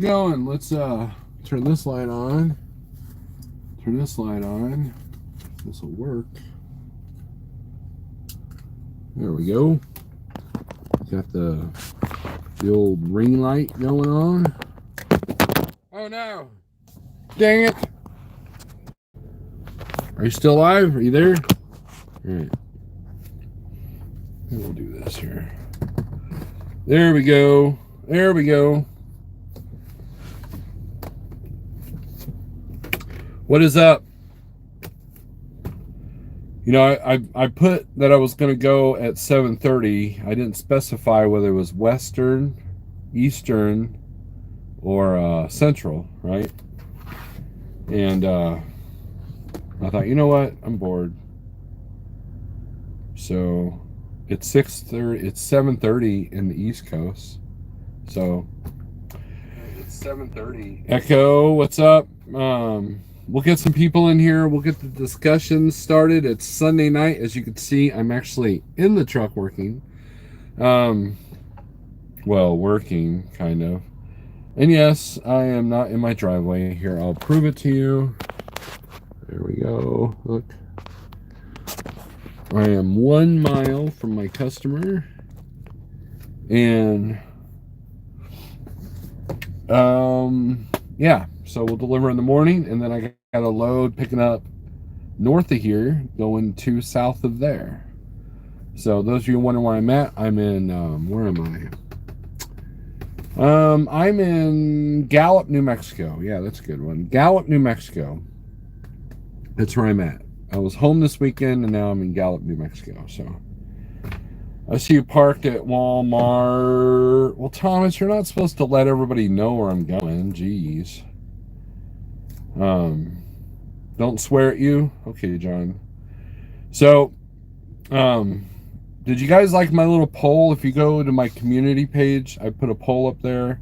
Going. Let's turn this light on. Turn this light on. This will work. There we go. Got the old ring light going on. Oh no! Dang it! Are you still alive? Are you there? All right. We'll do this here. There we go. There we go. What is up? You know, I put that I was going to go at 7:30. I didn't specify whether it was Western, Eastern, or Central, right? And I thought, you know what? I'm bored. So it's 6:30. It's 7:30 in the East Coast. So it's 7:30. Echo, what's up? We'll get some people in here. We'll get the discussion started. It's Sunday night. As you can see, I'm actually in the truck working. Well, working, kind of. And yes, I am not in my driveway. Here, I'll prove it to you. There we go. Look. I am 1 mile from my customer. And, yeah. So we'll deliver in the morning, and then I got a load picking up north of here, going to south of there. So those of you wondering where I'm at, I'm in, where am I? I'm in Gallup, New Mexico. Yeah, that's a good one. Gallup, New Mexico. That's where I'm at. I was home this weekend, and now I'm in Gallup, New Mexico. So I see you parked at Walmart. Well, Thomas, you're not supposed to let everybody know where I'm going. Jeez. Don't swear at you. Okay, John. So, did you guys like my little poll? If you go to my community page, I put a poll up there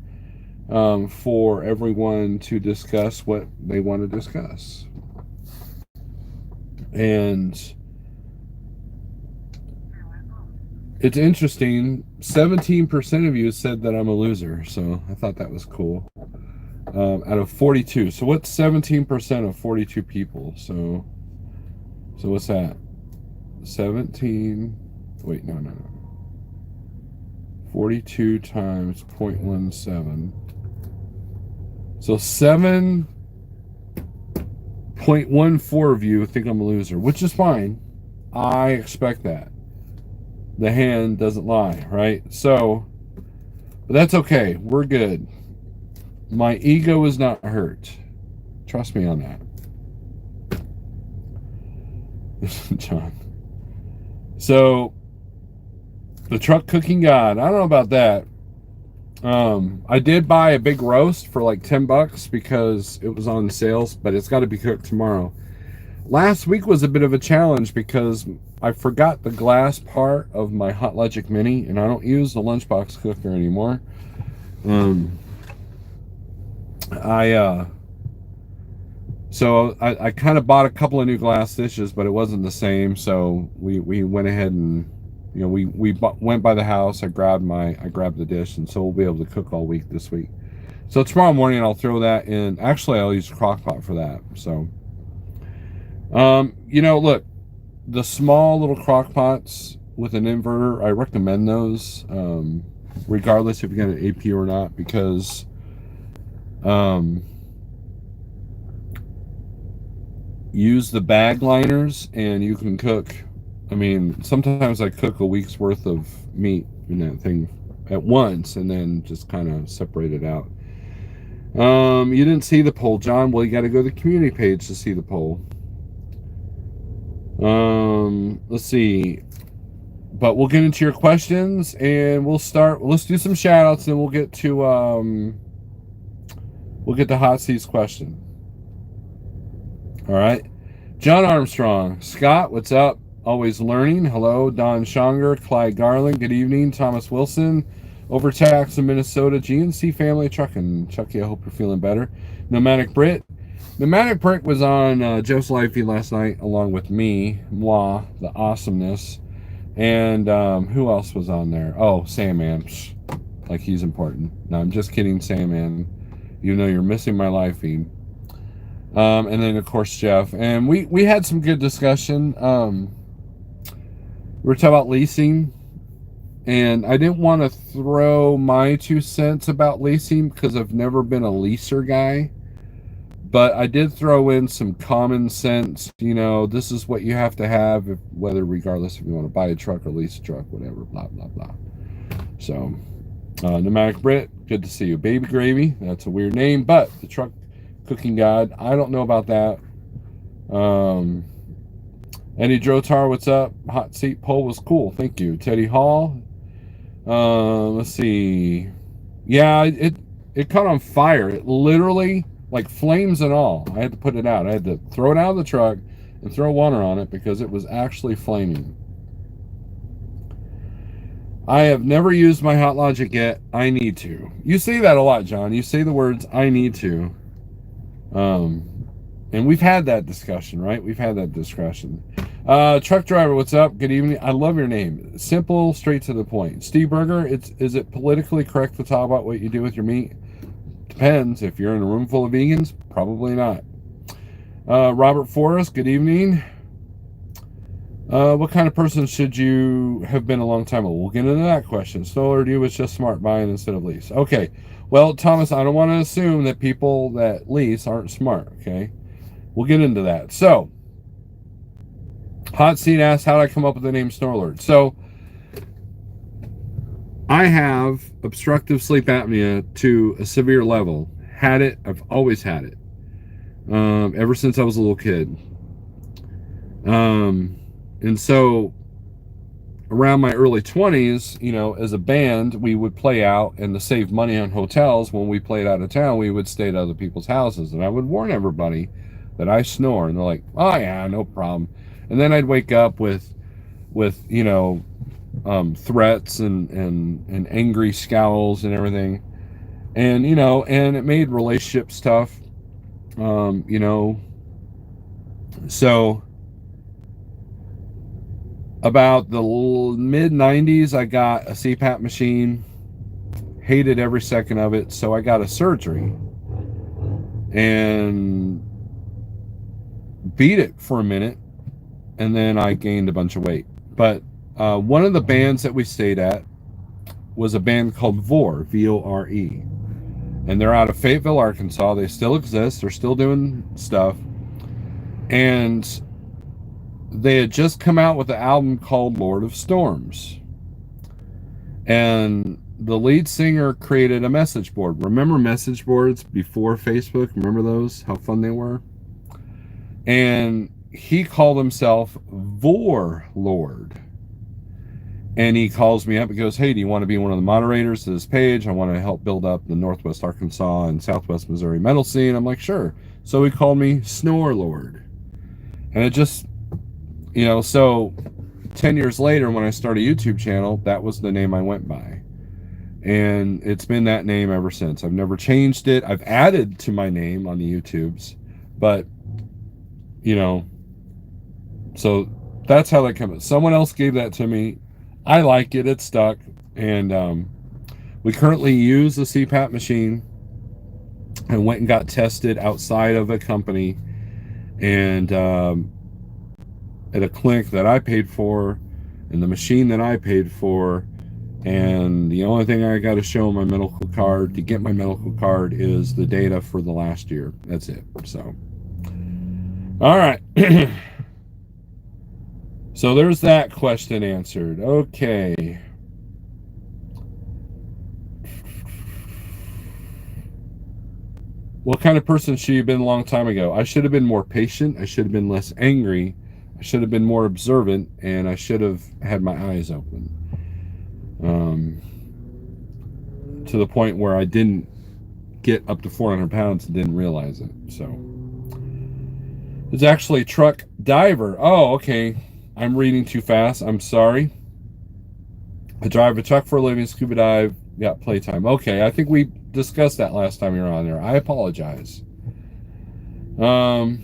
for everyone to discuss what they want to discuss. And it's interesting. 17% of you said that I'm a loser, so I thought that was cool. Out of 42. So what's 17% of 42 people? So what's that? 17. Wait, no. 42 times 0.17. So 7.14 of you think I'm a loser, which is fine. I expect that. The hand doesn't lie, right? So, but that's okay. We're good. My ego is not hurt. Trust me on that. John. So, the truck cooking god. I don't know about that. I did buy a big roast for like $10 because it was on sales, but it's got to be cooked tomorrow. Last week was a bit of a challenge because I forgot the glass part of my Hot Logic Mini, and I don't use the lunchbox cooker anymore. So I kind of bought a couple of new glass dishes, but it wasn't the same. So we went ahead and, you know, we went by the house. I grabbed the dish, and so we'll be able to cook all week this week. So tomorrow morning I'll throw that in. Actually, I'll use a crock pot for that. So, you know, look, the small little crock pots with an inverter, I recommend those, regardless if you got an AP or not, because use the bag liners and you can cook. I mean, sometimes I cook a week's worth of meat in that thing at once and then just kind of separate it out. You didn't see the poll, John. Well, you got to go to the community page to see the poll. Let's see. But we'll get into your questions and we'll start. Let's do some shout outs and we'll get to Hot Seat's question. All right. John Armstrong. Scott, what's up? Always learning. Hello. Don Schonger. Clyde Garland. Good evening. Thomas Wilson. Overtax in Minnesota. GNC Family Trucking. Chucky, I hope you're feeling better. Nomadic Brit. Nomadic Brit was on Joe's Live Feed last night along with me. Moi, the awesomeness. And who else was on there? Oh, Sandman. Like he's important. No, I'm just kidding, Sandman. You know, you're missing my live feed. And then of course Jeff, and we had some good discussion. We were talking about leasing, and I didn't want to throw my 2 cents about leasing because I've never been a leaser guy, but I did throw in some common sense. You know, this is what you have to have, if, whether regardless if you want to buy a truck or lease a truck, whatever, blah blah blah. So, Pneumatic Brit, good to see you. Baby Gravy, that's a weird name, but the truck cooking god, I don't know about that. Eddie Drotar, what's up? Hot seat poll was cool, thank you. Teddy Hall, let's see. Yeah, it caught on fire. It literally, like flames and all. I had to put it out. I had to throw it out of the truck and throw water on it because it was actually flaming. I have never used my Hot Logic yet. I need to. You say that a lot, John. You say the words, I need to. And we've had that discussion, right? We've had that discussion. Truck driver, what's up? Good evening. I love your name. Simple, straight to the point. Steve Berger, is it politically correct to talk about what you do with your meat? Depends. If you're in a room full of vegans, probably not. Robert Forrest, good evening. What kind of person should you have been a long time ago? We'll get into that question. Snorelord, you was just smart buying instead of lease. Okay. Well, Thomas, I don't want to assume that people that lease aren't smart, okay? We'll get into that. So, Hot Seat asks, how did I come up with the name Snorelord? So, I have obstructive sleep apnea to a severe level. Had it. I've always had it. Ever since I was a little kid. And so around my early 20s, you know, as a band, we would play out, and to save money on hotels, when we played out of town, we would stay at other people's houses. And I would warn everybody that I snore. And they're like, oh, yeah, no problem. And then I'd wake up with you know, threats and angry scowls and everything. And, you know, and it made relationships tough, you know. So about the mid 90s, I got a CPAP machine, hated every second of it. So I got a surgery and beat it for a minute. And then I gained a bunch of weight. But one of the bands that we stayed at was a band called Vore, V-O-R-E. And they're out of Fayetteville, Arkansas. They still exist. They're still doing stuff. And they had just come out with an album called Lord of Storms. And the lead singer created a message board. Remember message boards before Facebook? Remember those? How fun they were? And he called himself Vorlord. And he calls me up and goes, hey, do you want to be one of the moderators to this page? I want to help build up the Northwest Arkansas and Southwest Missouri metal scene. I'm like, sure. So he called me Snorelord. And it just, you know, so 10 years later, when I started a YouTube channel, that was the name I went by. And it's been that name ever since. I've never changed it. I've added to my name on the YouTubes. But, you know, so that's how that comes. Someone else gave that to me. I like it. It stuck. And we currently use a CPAP machine. I went and got tested outside of a company. And at a clinic that I paid for. And the machine that I paid for. And the only thing I got to show my medical card to get my medical card is the data for the last year. That's it. So, all right. So there's that question answered. Okay. What kind of person should you have been a long time ago? I should have been more patient. I should have been less angry. I should have been more observant. And I should have had my eyes open. To the point where I didn't get up to 400 pounds and didn't realize it. So it's actually truck diver. Oh, okay. I'm reading too fast. I'm sorry. I drive a truck for a living, scuba dive, got playtime. Okay, I think we discussed that last time you were on there. I apologize. Well,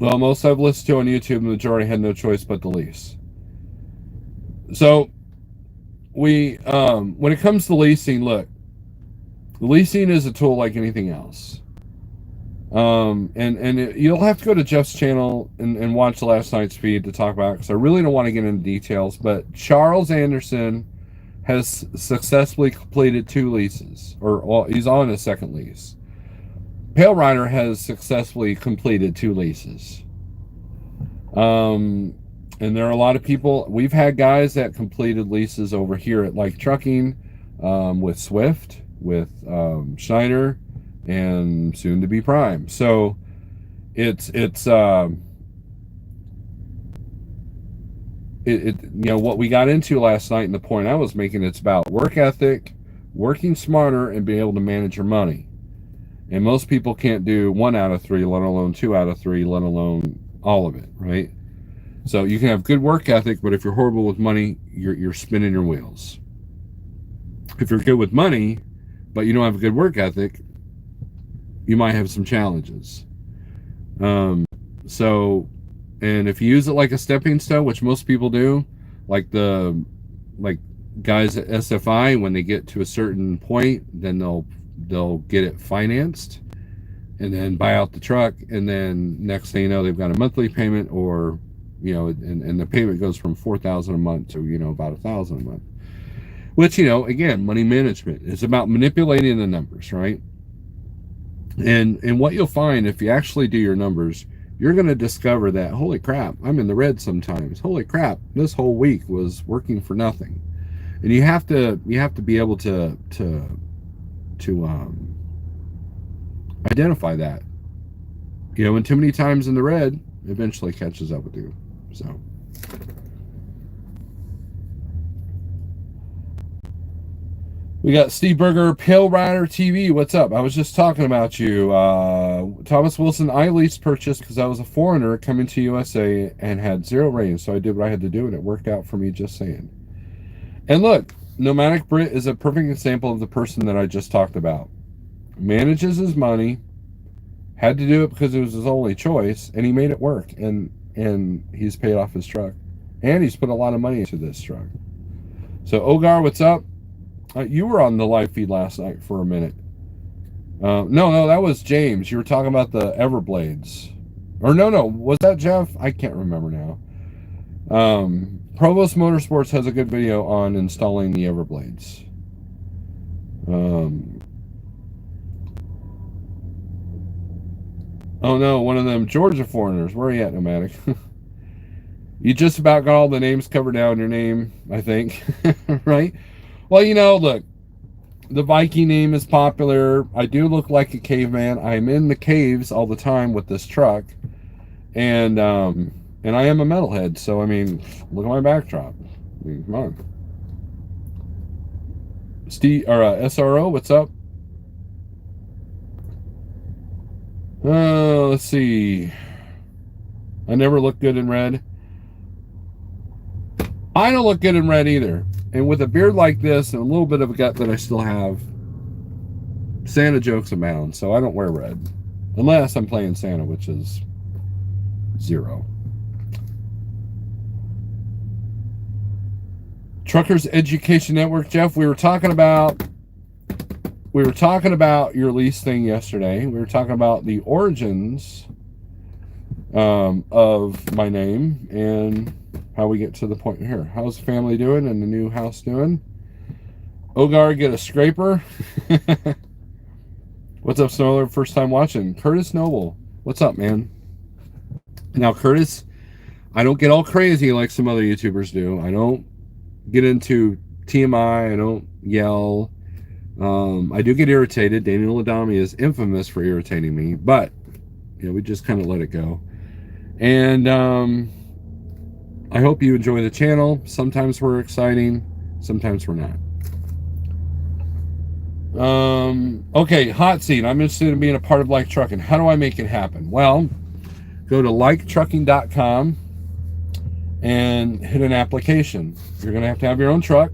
most I've listened to on YouTube, the majority had no choice but to lease. So we when it comes to leasing, look, Leasing is a tool like anything else. You'll have to go to Jeff's channel and watch last night's feed to talk about it, because I really don't want to get into details. But Charles Anderson has successfully completed 2 leases, or he's on his 2nd lease. Pale Rider has successfully completed 2 leases. And there are a lot of people. We've had guys that completed leases over here at Like Trucking, with Swift, with Schneider, and soon to be Prime. So it's what we got into last night, and the point I was making, it's about work ethic, working smarter, and being able to manage your money. And most people can't do 1 out of 3, let alone 2 out of 3, let alone all of it, right? So you can have good work ethic, but if you're horrible with money, you're spinning your wheels. If you're good with money, but you don't have a good work ethic, you might have some challenges. So, and if you use it like a stepping stone, which most people do, like guys at SFI, when they get to a certain point, then they'll get it financed and then buy out the truck, and then next thing you know, they've got a monthly payment, or and the payment goes from $4,000 a month to about $1,000 a month. Which, again, money management is about manipulating the numbers, right? And what you'll find, if you actually do your numbers, you're going to discover that, holy crap, I'm in the red sometimes. Holy crap, this whole week was working for nothing. And you have to be able to identify that. And too many times in the red eventually catches up with you. So we got Steve Berger, Pale Rider TV. What's up? I was just talking about you. Thomas Wilson, I lease purchased because I was a foreigner coming to USA and had 0 ratings, so I did what I had to do, and it worked out for me, just saying. And look, Nomadic Brit is a perfect example of the person that I just talked about. Manages his money, had to do it because it was his only choice, and he made it work, and he's paid off his truck, and he's put a lot of money into this truck. So Ogar, what's up? You were on the live feed last night for a minute. No, that was James. You were talking about the Everblades. Or no, was that Jeff? I can't remember now. Provost Motorsports has a good video on installing the Everblades. Oh no, one of them Georgia foreigners. Where are you at, Nomadic? You just about got all the names covered down your name, I think. Right? Well, look, the Viking name is popular. I do look like a caveman. I'm in the caves all the time with this truck. And I am a metalhead, so I mean, look at my backdrop. I mean, come on. Steve, or SRO, what's up? Let's see. I never look good in red. I don't look good in red either. And with a beard like this and a little bit of a gut that I still have, Santa jokes abound, so I don't wear red. Unless I'm playing Santa, which is 0. Truckers Education Network, Jeff, we were talking about your lease thing yesterday. We were talking about the origins of my name and how we get to the point here. How's the family doing and the new house doing? Ogar, get a scraper. What's up, Snorelord? First time watching. Curtis Noble, what's up, man? Now, Curtis, I don't get all crazy like some other YouTubers do. I don't get into TMI. I don't yell. I do get irritated. Daniel Adami is infamous for irritating me, but we just kind of let it go. And I hope you enjoy the channel. Sometimes we're exciting, sometimes we're not. Okay, hot seat. I'm interested in being a part of Like Trucking. How do I make it happen? Well, go to liketrucking.com and hit an application. You're going to have your own truck,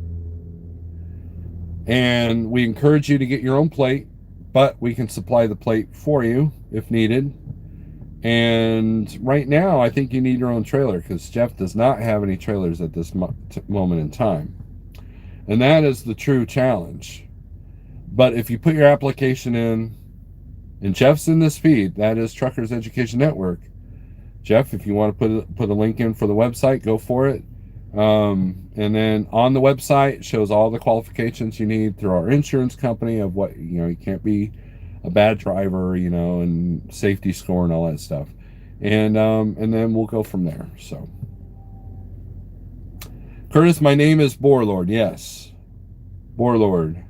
and we encourage you to get your own plate, but we can supply the plate for you if needed. And right now, I think you need your own trailer because Jeff does not have any trailers at this moment in time. And that is the true challenge. But if you put your application in, and Jeff's in this feed, that is Truckers Education Network. Jeff, if you want to put a link in for the website, go for it. And then on the website, it shows all the qualifications you need through our insurance company of what, you can't be a bad driver, and safety score and all that stuff. And then we'll go from there. So, Curtis, my name is Borlord. Yes, Borlord.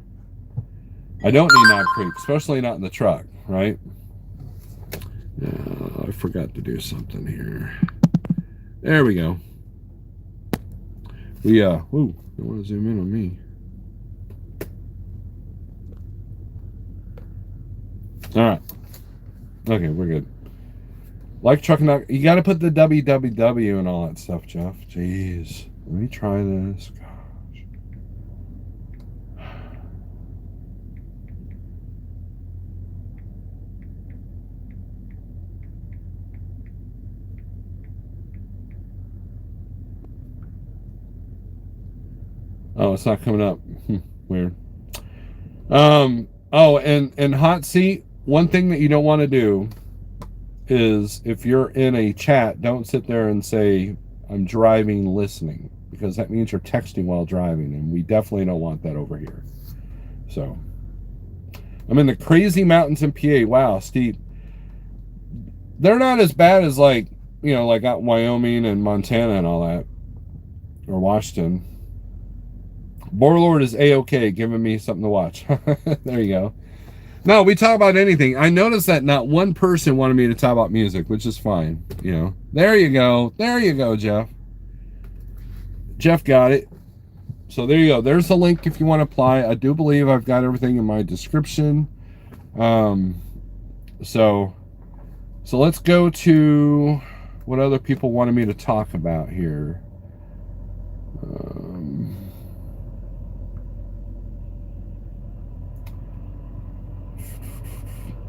I don't need Knob Creek, especially not in the truck, right? I forgot to do something here. There we go. We don't want to zoom in on me. All right. Okay, we're good. Like trucking, you got to put the www and all that stuff, Jeff. Jeez, let me try this. Gosh. Oh, it's not coming up. Weird. Oh, and hot seat. One thing that you don't want to do is if you're in a chat, don't sit there and say, I'm driving, listening, because that means you're texting while driving, and we definitely don't want that over here. So, I'm in the crazy mountains in PA. Wow, Steve. They're not as bad as like out Wyoming and Montana and all that, or Washington. Borlord is A-OK, giving me something to watch. There you go. No, we talk about anything. I noticed that not one person wanted me to talk about music, which is fine. There you go. There you go, Jeff. Jeff got it. So there you go. There's the link if you want to apply. I do believe I've got everything in my description. So let's go to what other people wanted me to talk about here.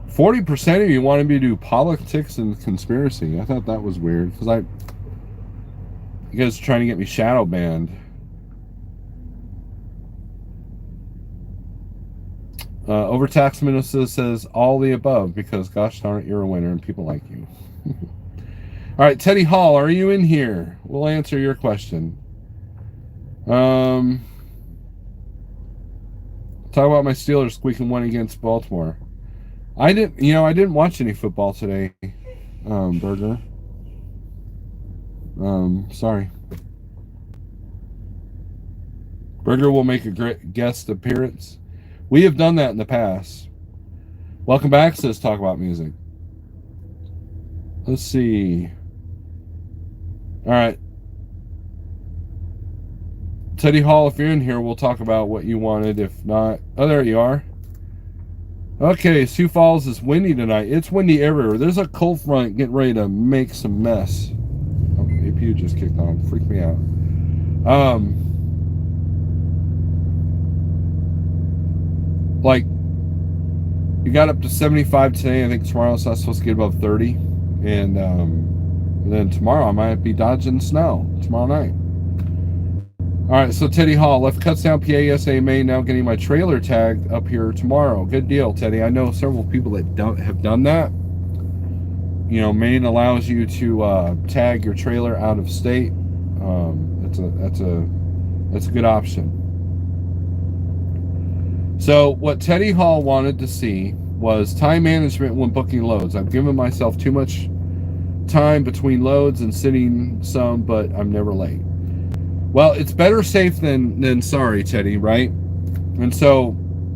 40% of you wanted me to do politics and conspiracy. I thought that was weird because you guys are trying to get me shadow banned. Overtax Minister says all the above because gosh darn it, you're a winner and people like you. All right, Teddy Hall, are you in here? We'll answer your question. Talk about my Steelers squeaking one against Baltimore. I didn't watch any football today, Burger. Sorry. Burger will make a great guest appearance. We have done that in the past. Welcome back, says Talk About Music. Let's see. All right. Teddy Hall, if you're in here, we'll talk about what you wanted. If not, oh, there you are. Okay, Sioux Falls is windy tonight. It's windy everywhere. There's a cold front getting ready to make some mess. Oh, APU just kicked on. Freaked me out. Like, you got up to 75 today. I think tomorrow's not supposed to get above 30. And then tomorrow I might be dodging snow tomorrow night. All right, so Teddy Hall, left Cuttstown, PA, USA, Maine, now getting my trailer tagged up here tomorrow. Good deal, Teddy. I know several people that have done that. Maine allows you to tag your trailer out of state. That's a good option. So what Teddy Hall wanted to see was time management when booking loads. I've given myself too much time between loads and sitting some, but I'm never late. Well, it's better safe than sorry, Teddy, right? And so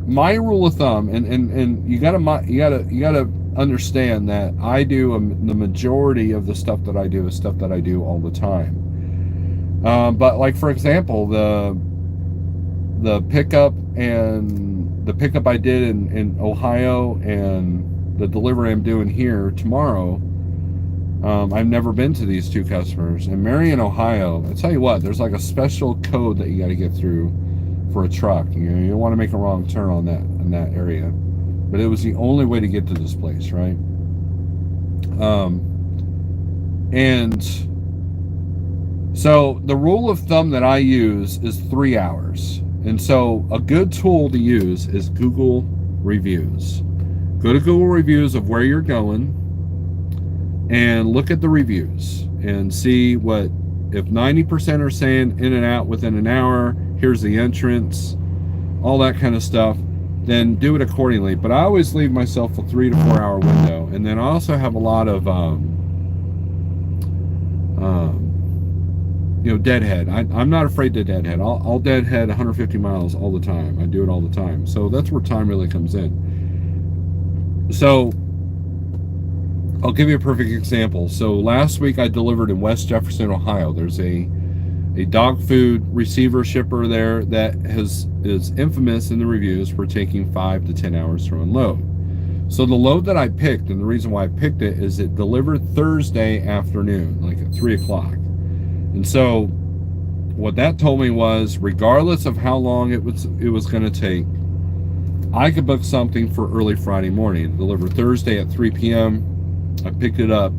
my rule of thumb, and you gotta understand that I do the majority of the stuff that I do is stuff that I do all the time. But like for example, the pickup I did in Ohio and the delivery I'm doing here tomorrow. I've never been to these two customers. In Marion, Ohio, I tell you what, there's like a special code that you got to get through for a truck. You don't want to make a wrong turn on that in that area. But it was the only way to get to this place, right? And so the rule of thumb that I use is 3 hours. And so a good tool to use is Google Reviews. Go to Google Reviews of where you're going and look at the reviews and see what, if 90% are saying in and out within an hour, here's the entrance, all that kind of stuff, then do it accordingly. But I always leave myself a 3 to 4 hour window. And then I also have a lot of deadhead. I'm not afraid to deadhead. I'll deadhead 150 miles all the time. I do it all the time. So that's where time really comes in. So I'll give you a perfect example. So last week I delivered in West Jefferson, Ohio. There's a dog food receiver shipper there that is infamous in the reviews for taking 5 to 10 hours to unload. So the load that I picked, and the reason why I picked it, is it delivered Thursday afternoon, like at 3 o'clock. And so what that told me was, regardless of how long it was going to take, I could book something for early Friday morning, deliver Thursday at 3 p.m. I picked it up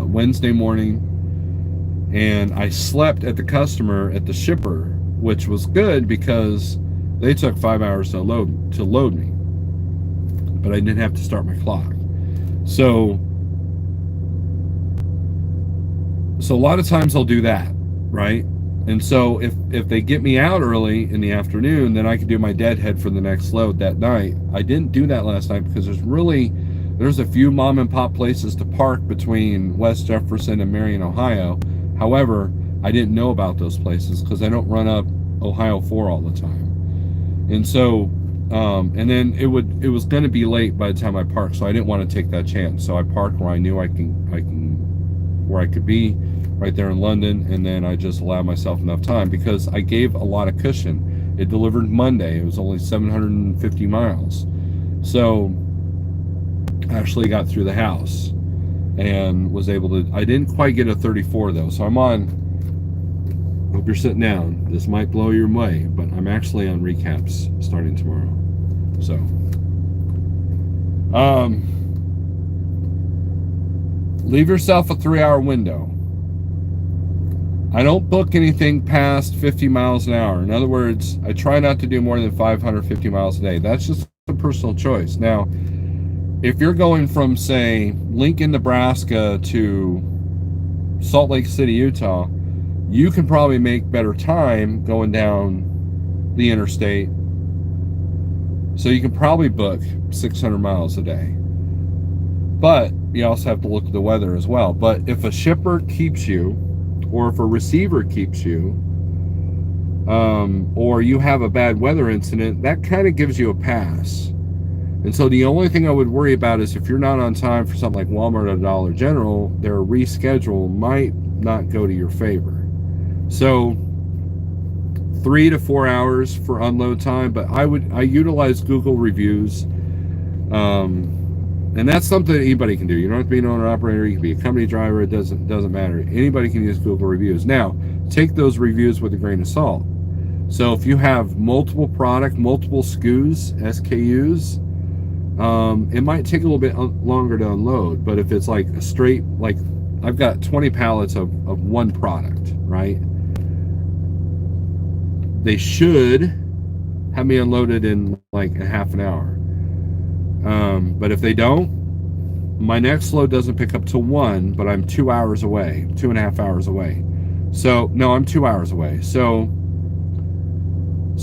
Wednesday morning, and I slept at the customer, at the shipper, which was good because they took 5 hours to load me, but I didn't have to start my clock. So a lot of times I'll do that, right? And so if they get me out early in the afternoon, then I can do my deadhead for the next load that night. I didn't do that last night because there's a few mom and pop places to park between West Jefferson and Marion, Ohio. However, I didn't know about those places because I don't run up Ohio 4 all the time. And so, and then it was going to be late by the time I parked, so I didn't want to take that chance. So I parked where I knew where I could be, right there in London, and then I just allowed myself enough time because I gave a lot of cushion. It delivered Monday. It was only 750 miles. So I actually got through the house and was able to, I didn't quite get a 34 though. So I'm on, hope you're sitting down. This might blow your way, but I'm actually on recaps starting tomorrow. So, leave yourself a 3 hour window. I don't book anything past 50 miles an hour. In other words, I try not to do more than 550 miles a day. That's just a personal choice. Now, if you're going from, say, Lincoln, Nebraska to Salt Lake City, Utah, you can probably make better time going down the interstate. So you can probably book 600 miles a day. But you also have to look at the weather as well. But if a shipper keeps you, or if a receiver keeps you, or you have a bad weather incident, that kind of gives you a pass. And so the only thing I would worry about is if you're not on time for something like Walmart or Dollar General, their reschedule might not go to your favor. So 3 to 4 hours for unload time, but I utilize Google Reviews. And that's something that anybody can do. You don't have to be an owner operator. You can be a company driver. It doesn't matter. Anybody can use Google Reviews. Now, take those reviews with a grain of salt. So if you have multiple SKUs, it might take a little bit longer to unload. But if it's like a straight, like I've got 20 pallets of one product, right? They should have me unloaded in like a half an hour. But if they don't, my next load doesn't pick up till 1, but I'm 2 hours away, 2.5 hours away. So, no, I'm 2 hours away. So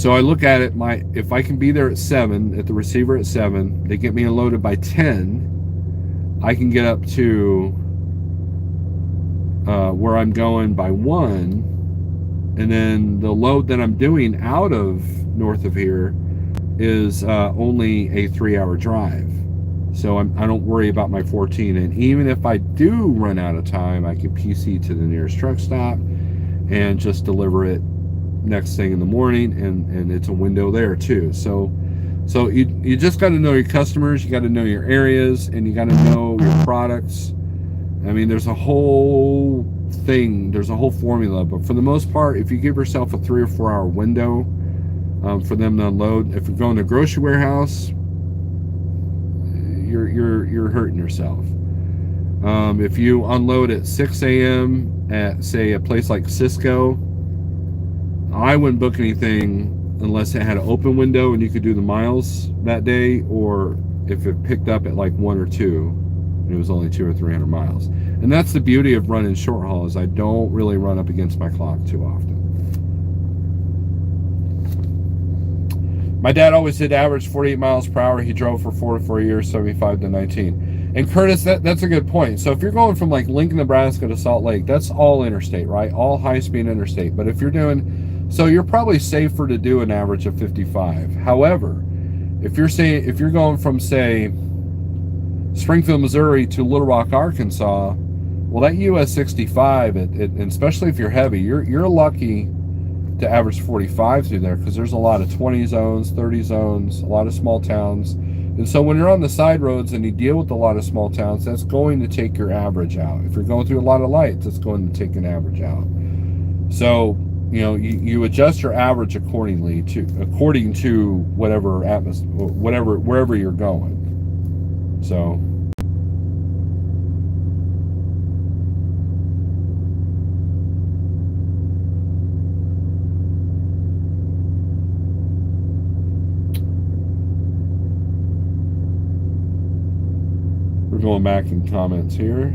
I look at it, if I can be there at 7, at the receiver at 7, they get me unloaded by 10, I can get up to where I'm going by 1, and then the load that I'm doing out of north of here is only a 3-hour drive. So I don't worry about my 14. And even if I do run out of time, I can PC to the nearest truck stop and just deliver it next thing in the morning, and it's a window there too. So you just got to know your customers, you got to know your areas, and you got to know your products. I mean, there's a whole thing, there's a whole formula, but for the most part, if you give yourself a 3 or 4 hour window for them to unload, if you're going to a grocery warehouse, you're hurting yourself. If you unload at 6 a.m. at, say, a place like Cisco, I wouldn't book anything unless it had an open window and you could do the miles that day, or if it picked up at like 1 or 2 and it was only 200 or 300 miles. And that's the beauty of running short haul, is I don't really run up against my clock too often. My dad always did average 48 miles per hour. He drove for 4 years, 75 to 19. And Curtis, that's a good point. So if you're going from like Lincoln, Nebraska to Salt Lake, that's all interstate, right? All high-speed interstate. But if you're doing, so you're probably safer to do an average of 55. However, if you're going from, say, Springfield, Missouri to Little Rock, Arkansas, well, that US 65, and especially if you're heavy, you're lucky to average 45 through there, because there's a lot of 20 zones, 30 zones, a lot of small towns. And so when you're on the side roads and you deal with a lot of small towns, that's going to take your average out. If you're going through a lot of lights, it's going to take an average out. So, you adjust your average according to whatever atmosphere, wherever you're going. So going back in comments here.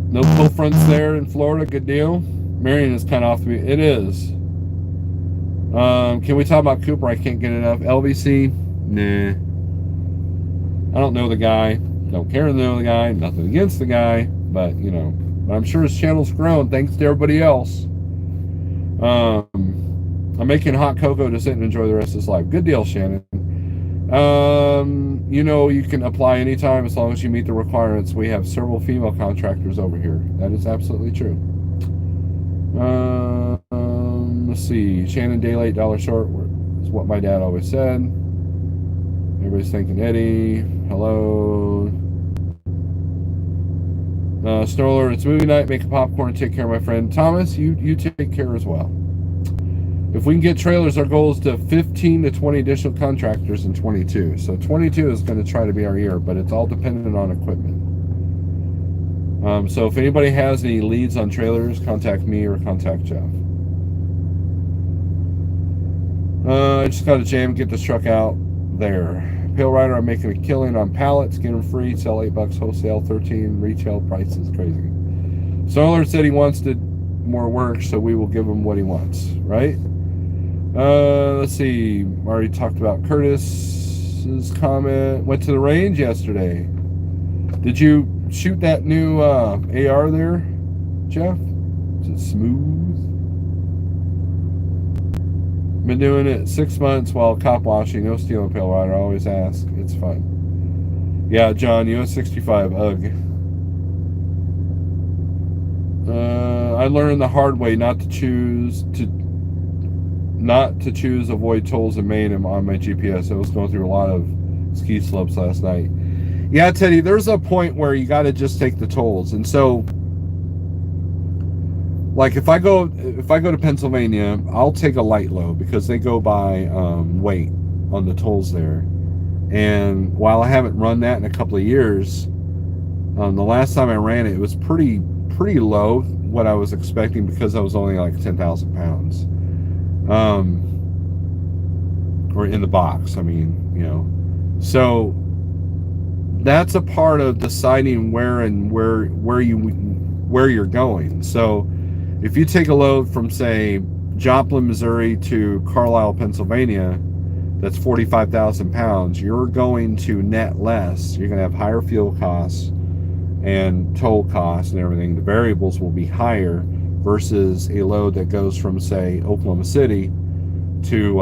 No cold fronts there in Florida. Good deal. Marion is kind of off the beat. It is. Can we talk about Cooper? I can't get enough. LVC? Nah. I don't know the guy. Don't care to know the guy. Nothing against the guy. But, I'm sure his channel's grown thanks to everybody else. I'm making hot cocoa to sit and enjoy the rest of his life. Good deal, Shannon. You can apply anytime as long as you meet the requirements. We have several female contractors over here. That is absolutely true. Let's see. Shannon, day late, dollar short is what my dad always said. Everybody's thanking Eddie. Hello. Snorelord, it's movie night. Make a popcorn. Take care, my friend. Thomas, you take care as well. If we can get trailers, our goal is to 15 to 20 additional contractors in 22. So 22 is going to try to be our year, but it's all dependent on equipment. So if anybody has any leads on trailers, contact me or contact Jeff. I just got to jam, get this truck out there. Pale Rider, I'm making a killing on pallets, get them free, sell $8 wholesale, 13 retail. Price is crazy. Snorelord said he wants to more work, so we will give him what he wants, right? Let's see. Already talked about Curtis's comment. Went to the range yesterday. Did you shoot that new AR there, Jeff? Is it smooth? Been doing it 6 months while cop washing. No stealing, Pale Rider. I always ask. It's fun. Yeah, John, US 65. Ugh. I learned the hard way not to choose avoid tolls in Maine on my GPS. I was going through a lot of ski slopes last night. Yeah, Teddy, there's a point where you got to just take the tolls. And so, like, if I go to Pennsylvania, I'll take a light load because they go by weight on the tolls there. And while I haven't run that in a couple of years, the last time I ran it, it was pretty low, what I was expecting, because I was only like 10,000 pounds. Or in the box, I mean, so that's a part of deciding where you're going. So if you take a load from, say, Joplin, Missouri to Carlisle, Pennsylvania, that's 45,000 pounds, you're going to net less. You're going to have higher fuel costs and toll costs and everything. The variables will be higher versus a load that goes from, say, Oklahoma City to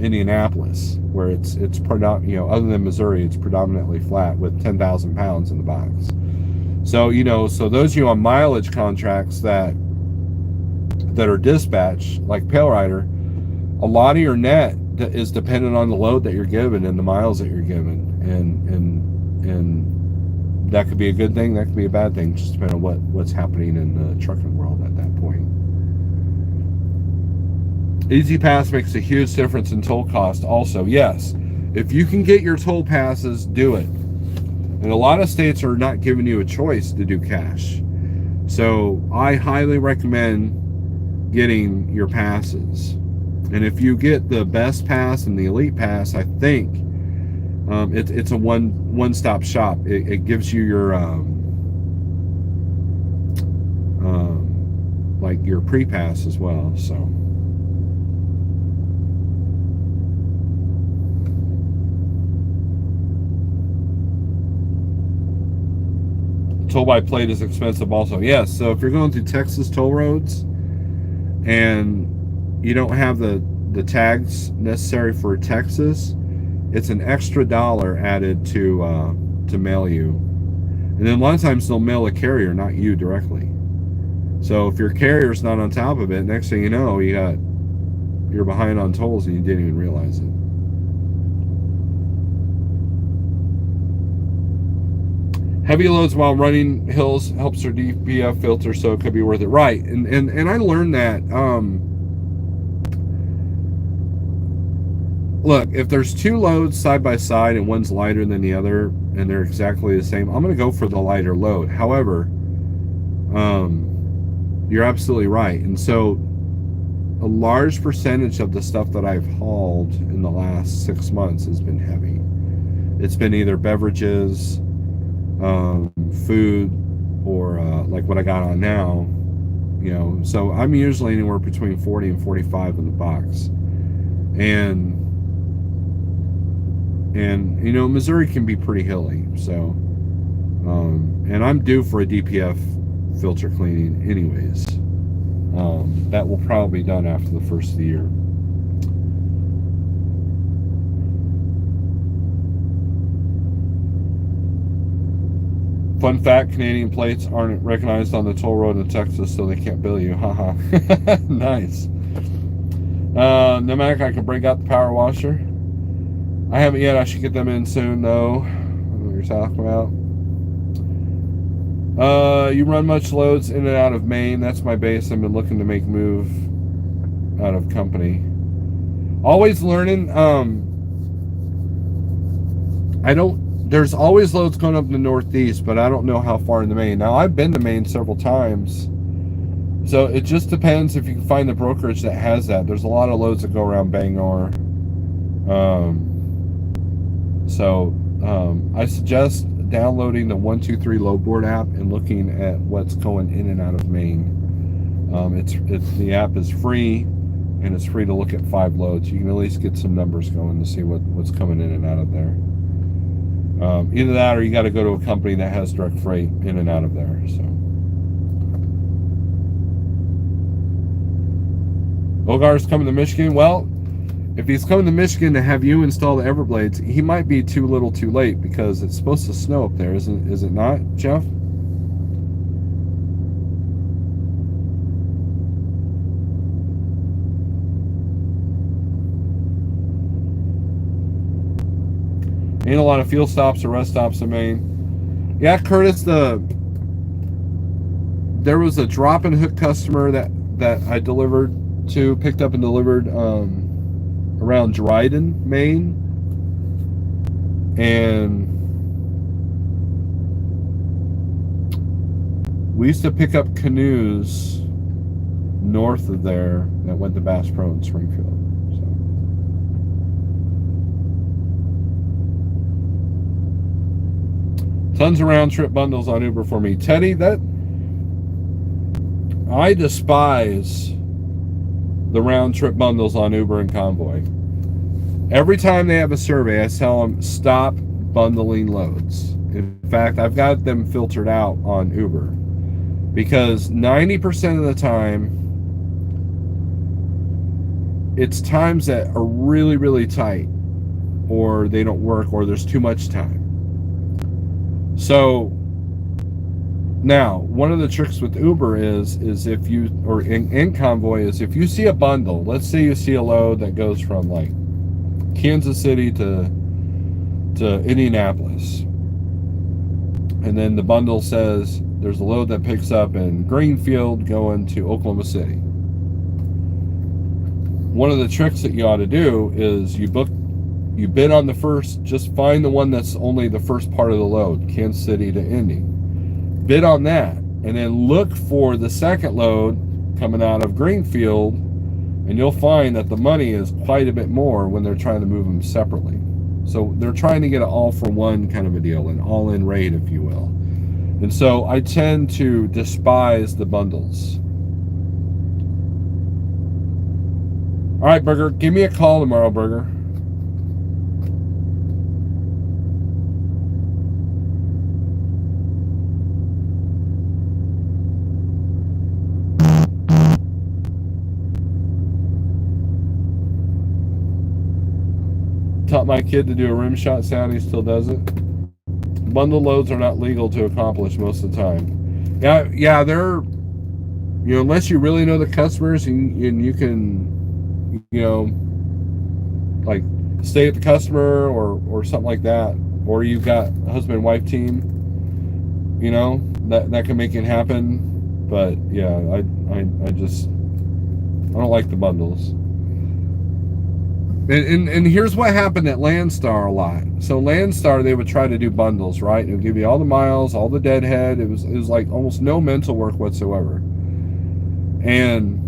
Indianapolis, where it's predominantly, other than Missouri, it's predominantly flat with 10,000 pounds in the box. So, so those of you on mileage contracts that are dispatched, like Pale Rider, a lot of your net is dependent on the load that you're given and the miles that you're given, and that could be a good thing, that could be a bad thing, just depending on what's happening in the trucking world at that point. Easy Pass makes a huge difference in toll cost also. Yes, if you can get your toll passes, do it. And a lot of states are not giving you a choice to do cash. So I highly recommend getting your passes. And if you get the best pass and the elite pass, I think it's a one-stop shop. It gives you your like your pre-pass as well. So toll by plate is expensive also. Yes, so if you're going through Texas toll roads and you don't have the tags necessary for Texas, it's an extra $1 added to mail you. And then a lot of times they'll mail a carrier, not you directly. So if your carrier's not on top of it, next thing you know, you're behind on tolls and you didn't even realize it. Heavy loads while running hills helps your DPF filter, so it could be worth it. Right, and I learned that. Look, if there's two loads side by side and one's lighter than the other, and they're exactly the same, I'm going to go for the lighter load. However, you're absolutely right. And so a large percentage of the stuff that I've hauled in the last 6 months has been heavy. It's been either beverages, food, or like what I got on now, so I'm usually anywhere between 40 and 45 in the box. And Missouri can be pretty hilly, so and I'm due for a DPF filter cleaning anyways. That will probably be done after the first of the year. Fun fact, Canadian plates aren't recognized on the toll road in Texas, so they can't bill you. Haha. Nice. Pneumatic, I can break out the power washer. I haven't yet. I should get them in soon, though. I don't know what you're talking about. You run much loads in and out of Maine. That's my base. I've been looking to make move out of company. Always learning. There's always loads going up in the Northeast, but I don't know how far into Maine. Now, I've been to Maine several times, so it just depends if you can find the brokerage that has that. There's a lot of loads that go around Bangor. I suggest downloading the 123 Load Board app and looking at what's going in and out of Maine. The app is free, and it's free to look at 5 loads. You can at least get some numbers going to see what's coming in and out of there. Either that, or you got to go to a company that has direct freight in and out of there. So, Ogar's coming to Michigan. Well, if he's coming to Michigan to have you install the Everblades, he might be too little too late, because it's supposed to snow up there, is it not, Jeff? Ain't a lot of fuel stops or rest stops in Maine. Yeah, Curtis, there was a drop and hook customer that I picked up and delivered around Dryden, Maine. And we used to pick up canoes north of there that went to Bass Pro in Springfield. Tons of round trip bundles on Uber for me. Teddy, I despise the round trip bundles on Uber and Convoy. Every time they have a survey, I tell them, stop bundling loads. In fact, I've got them filtered out on Uber, because 90% of the time, it's times that are really, really tight, or they don't work, or there's too much time. So now, one of the tricks with Uber is if you, or in Convoy, is if you see a bundle, let's say you see a load that goes from like Kansas City to Indianapolis, and then the bundle says there's a load that picks up in Greenfield going to Oklahoma City. One of the tricks that you ought to do is you bid on the first, just find the one that's only the first part of the load, Kansas City to Indy. Bid on that, and then look for the second load coming out of Greenfield, and you'll find that the money is quite a bit more when they're trying to move them separately. So they're trying to get an all-for-one kind of a deal, an all-in rate, if you will. And so I tend to despise the bundles. All right, Burger, give me a call tomorrow, Burger. Taught my kid to do a rim shot sound. He still does it. Bundle loads are not legal to accomplish most of the time. Yeah, they're, unless you really know the customers and you can, like stay at the customer or something like that, or you've got a husband and wife team, that can make it happen. But yeah, I don't like the bundles. And here's what happened at Landstar a lot. So Landstar, they would try to do bundles, right? It would give you all the miles, all the deadhead. It was like almost no mental work whatsoever. And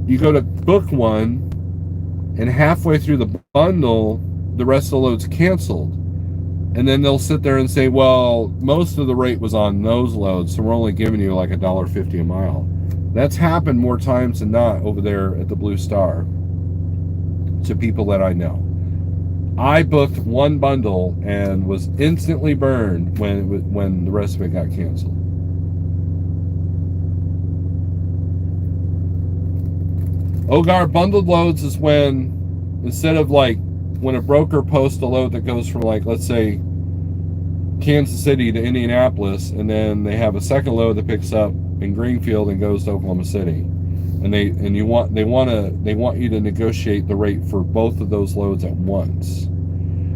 you go to book one, and halfway through the bundle, the rest of the load's canceled. And then they'll sit there and say, well, most of the rate was on those loads, so we're only giving you like $1.50 a mile. That's happened more times than not over there at the Blue Star to people that I know. I booked one bundle and was instantly burned when the rest of it got canceled. Ogar, bundled loads is when, instead of like when a broker posts a load that goes from, like, let's say Kansas City to Indianapolis, and then they have a second load that picks up in Greenfield and goes to Oklahoma City, and they want you to negotiate the rate for both of those loads at once.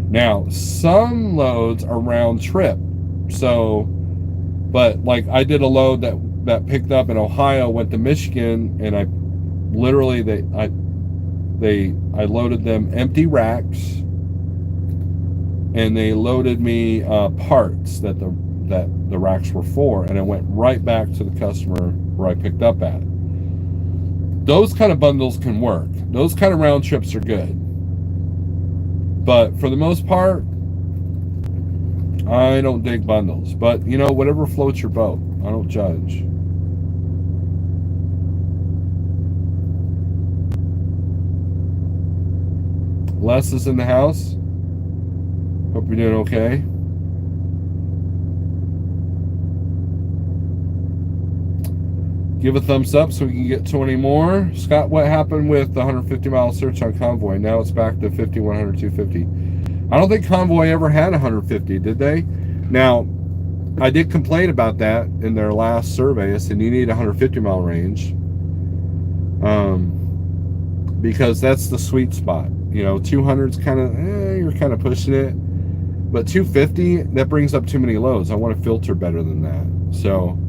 Now, some loads are round trip, so, but like I did a load that picked up in Ohio, went to Michigan, and I loaded them empty racks, and they loaded me parts that the racks were for, and I went right back to the customer where I picked up at. Those kind of bundles can work. Those kind of round trips are good. But for the most part, I don't dig bundles. But, whatever floats your boat. I don't judge. Les is in the house. Hope you're doing okay. Give a thumbs up so we can get 20 more. Scott, what happened with the 150-mile search on Convoy? Now it's back to 50, 100, 250. I don't think Convoy ever had 150, did they? Now, I did complain about that in their last survey. I said, you need a 150-mile range. Because that's the sweet spot. 200's kind of, you're kind of pushing it. But 250, that brings up too many loads. I want to filter better than that. So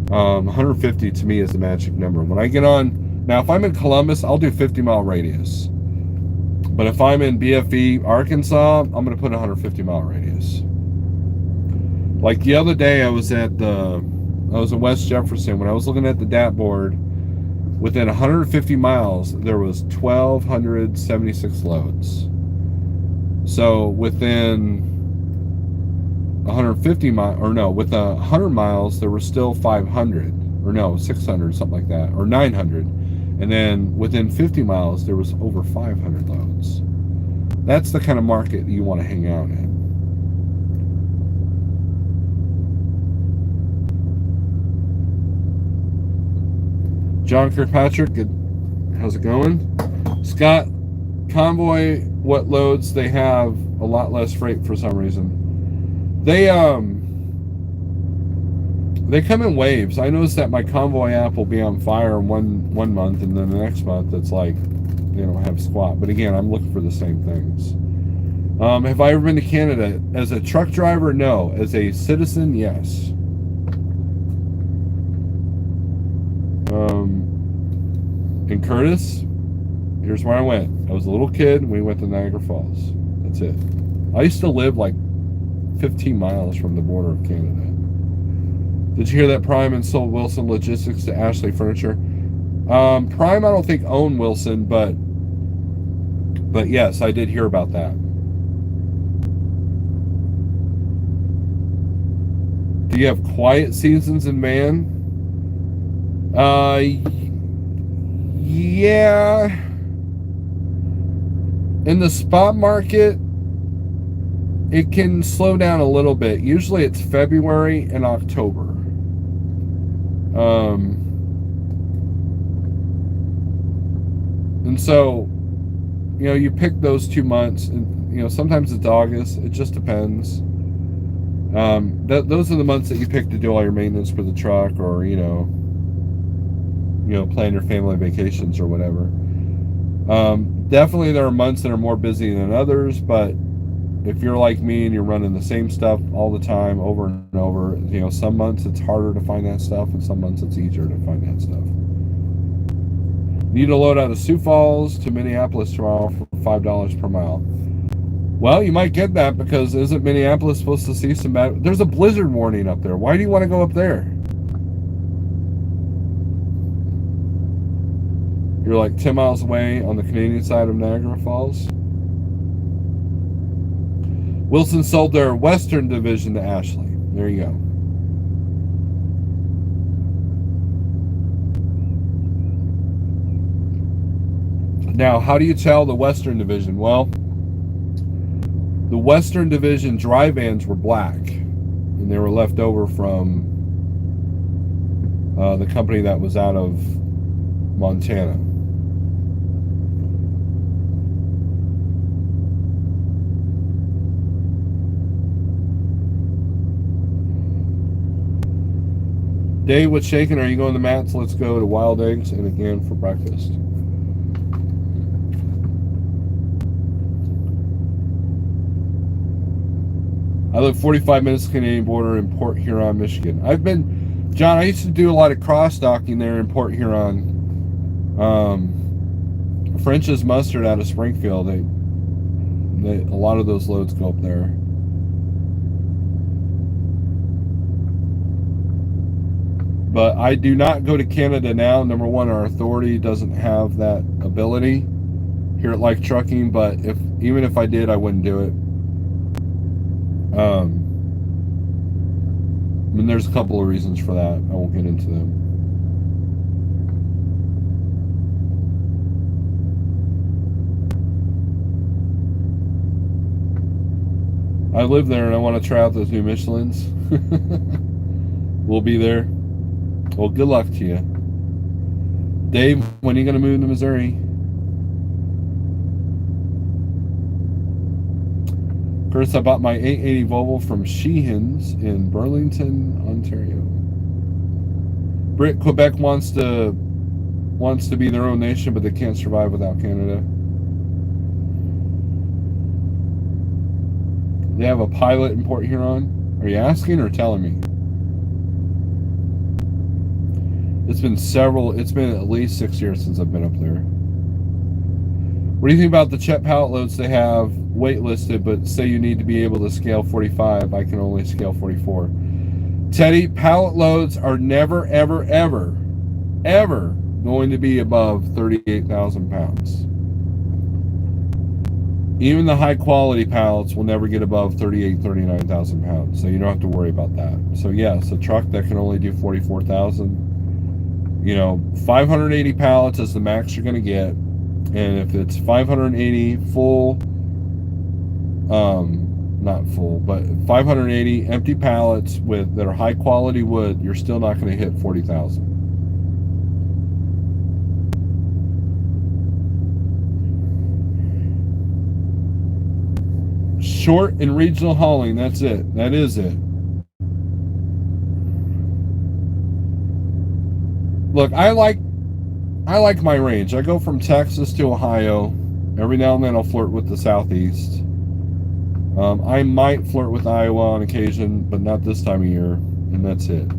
150 to me is the magic number. When I get on, now if I'm in Columbus, I'll do 50-mile radius. But if I'm in BFE, Arkansas, I'm going to put a 150-mile radius. Like the other day, I was in West Jefferson. When I was looking at the DAT board, within 150 miles, there was 1,276 loads. So within 150 miles, or no, with 100 miles, there were still 500, or no, 600, something like that, or 900. And then within 50 miles, there was over 500 loads. That's the kind of market you want to hang out in. John Kirkpatrick, how's it going? Scott, Convoy, what loads they have a lot less freight for some reason. They come in waves. I noticed that my Convoy app will be on fire one month, and then the next month it's like they don't have squat. But again, I'm looking for the same things. Have I ever been to Canada as a truck driver? No. As a citizen, yes. In Curtis, here's where I went. I was a little kid, and we went to Niagara Falls. That's it. I used to live like 15 miles from the border of Canada. Did you hear that Prime and sold Wilson Logistics to Ashley Furniture? Prime, I don't think owned Wilson, but yes, I did hear about that. Do you have quiet seasons in van? Yeah. In the spot market, it can slow down a little bit. Usually it's February and October. And so, you pick those 2 months, and sometimes it's August. It just depends. Those are the months that you pick to do all your maintenance for the truck, or plan your family vacations or whatever. Definitely there are months that are more busy than others, but if you're like me and you're running the same stuff all the time over and over, some months it's harder to find that stuff, and some months it's easier to find that stuff. Need a load out of Sioux Falls to Minneapolis tomorrow for $5 per mile. Well, you might get that, because isn't Minneapolis supposed to see some bad... There's a blizzard warning up there. Why do you want to go up there? You're like 10 miles away on the Canadian side of Niagara Falls. Wilson sold their Western division to Ashley. There you go. Now, how do you tell the Western division? Well, the Western division dry vans were black, and they were left over from the company that was out of Montana. Dave, what's shaking? Are you going to Matt's? Let's go to Wild Eggs and again for breakfast. I live 45 minutes to the Canadian border in Port Huron, Michigan. John, I used to do a lot of cross-docking there in Port Huron. French's Mustard out of Springfield, a lot of those loads go up there. But I do not go to Canada now. Number one, our authority doesn't have that ability here at Like Trucking, but even if I did, I wouldn't do it. I mean, there's a couple of reasons for that. I won't get into them. I live there and I want to try out those new Michelins. We'll be there. Well, good luck to you. Dave, when are you going to move to Missouri? Chris, I bought my 880 Volvo from Sheehan's in Burlington, Ontario. Britt, Quebec wants to be their own nation, but they can't survive without Canada. They have a pilot in Port Huron. Are you asking or telling me? It's been at least 6 years since I've been up there. What do you think about the Chet pallet loads they have waitlisted, but say you need to be able to scale 45? I can only scale 44. Teddy, pallet loads are never, ever, ever, ever going to be above 38,000 pounds. Even the high quality pallets will never get above 38, 39,000 pounds. So you don't have to worry about that. So yes, a truck that can only do 44,000, 580 pallets is the max you're going to get. And if it's 580 full, not full, but 580 empty pallets that are high quality wood, you're still not going to hit 40,000. Short and regional hauling, that's it. That is it. Look, I like my range. I go from Texas to Ohio. Every now and then I'll flirt with the Southeast. I might flirt with Iowa on occasion, but not this time of year, and that's it.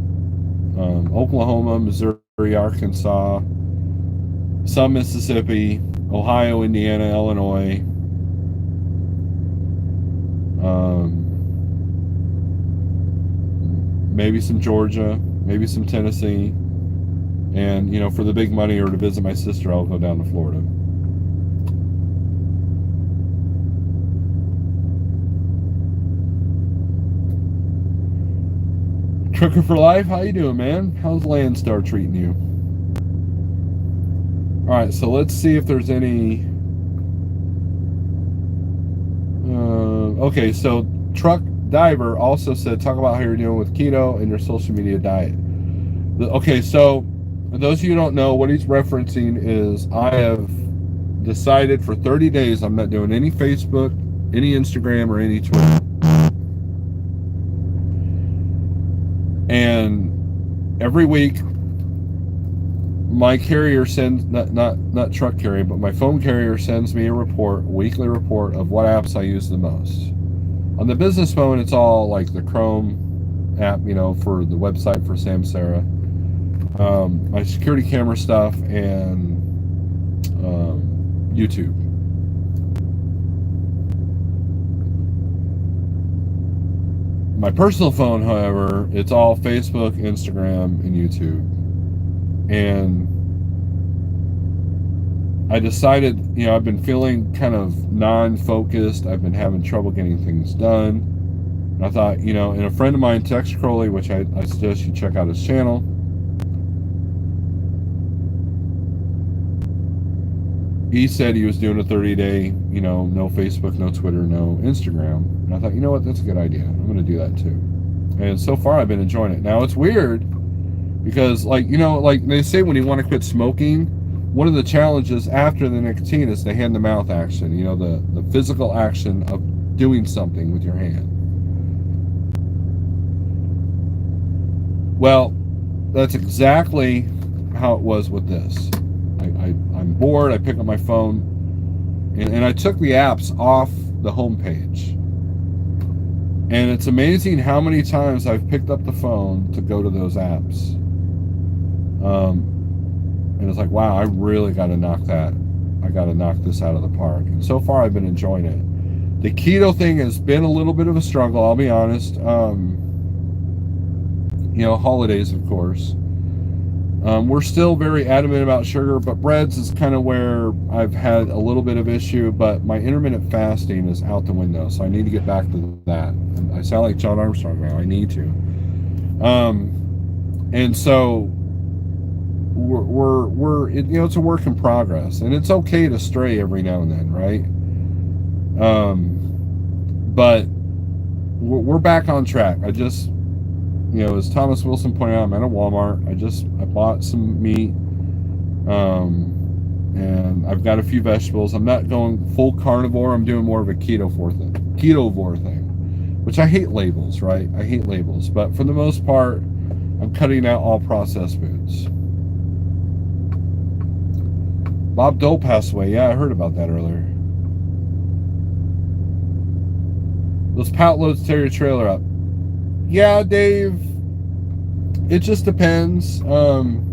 Oklahoma, Missouri, Arkansas, some Mississippi, Ohio, Indiana, Illinois. Maybe some Georgia. maybe some Tennessee. And, you know, for the big money or to visit my sister, I'll go down to Florida. Trucker for Life, how you doing, man? How's Landstar treating you? All right, so let's see if there's any... okay, so Truck Diver also said, talk about how you're doing with keto and your social media diet. Okay, so those of you who don't know, what he's referencing is I have decided for 30 days I'm not doing any Facebook, any Instagram, or any Twitter. And every week, my carrier sends, not truck carrier, but my phone carrier sends me a weekly report of what apps I use the most. On the business phone, it's all like the Chrome app, you know, for the website for Samsara, my security camera stuff, and YouTube. My personal phone, however, it's all Facebook, Instagram, and YouTube. And I decided, you know, I've been feeling kind of non-focused. I've been having trouble getting things done. And I thought, you know, and a friend of mine, Tex Crowley, which I suggest you check out his channel, he said he was doing a 30-day, you know, no Facebook, no Twitter, no Instagram. And I thought, you know what, that's a good idea. I'm going to do that too. And so far, I've been enjoying it. Now, it's weird because, like, you know, like they say when you want to quit smoking, one of the challenges after the nicotine is the hand-to-mouth action, you know, the physical action of doing something with your hand. Well, that's exactly how it was with this. I'm bored, I pick up my phone, and I took the apps off the homepage. And it's amazing how many times I've picked up the phone to go to those apps. And it's like, wow, I really got to knock this out of the park. And so far, I've been enjoying it. The keto thing has been a little bit of a struggle, I'll be honest. You know, holidays, of course. We're still very adamant about sugar, but breads is kind of where I've had a little bit of issue, but my intermittent fasting is out the window, so I need to get back to that. And I sound like John Armstrong now. I need to. And so we're you know, it's a work in progress, and it's okay to stray every now and then, right? But we're back on track. I just, you know, as Thomas Wilson pointed out, I'm at a Walmart. I bought some meat, and I've got a few vegetables. I'm not going full carnivore. I'm doing more of a ketovore thing, which I hate labels, right? I hate labels, but for the most part, I'm cutting out all processed foods. Bob Dole passed away. Yeah, I heard about that earlier. Those pallet loads tear your trailer up. Yeah, Dave, it just depends on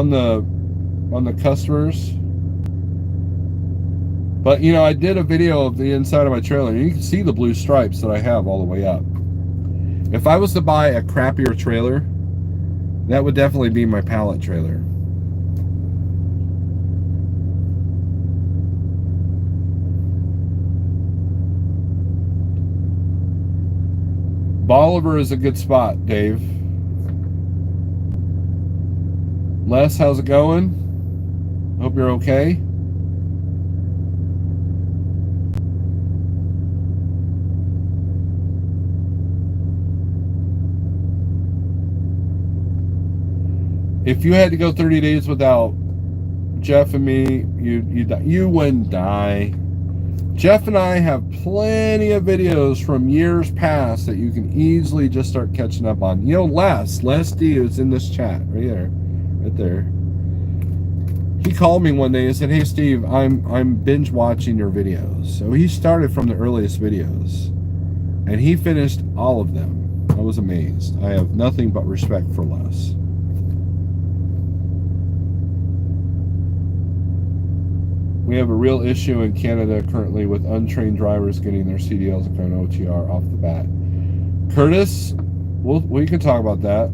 the customers. But, you know, I did a video of the inside of my trailer, and you can see the blue stripes that I have all the way up. If I was to buy a crappier trailer, that would definitely be my pallet trailer. Bolivar is a good spot, Dave. Les, how's it going? Hope you're okay. If you had to go 30 days without Jeff and me, you wouldn't die. Jeff and I have plenty of videos from years past that you can easily just start catching up on. You know, Les D is in this chat right there. He called me one day and said, "Hey Steve, I'm binge watching your videos." So he started from the earliest videos, and he finished all of them. I was amazed. I have nothing but respect for Les. We have a real issue in Canada currently with untrained drivers getting their CDLs and OTR off the bat. Curtis, We can talk about that.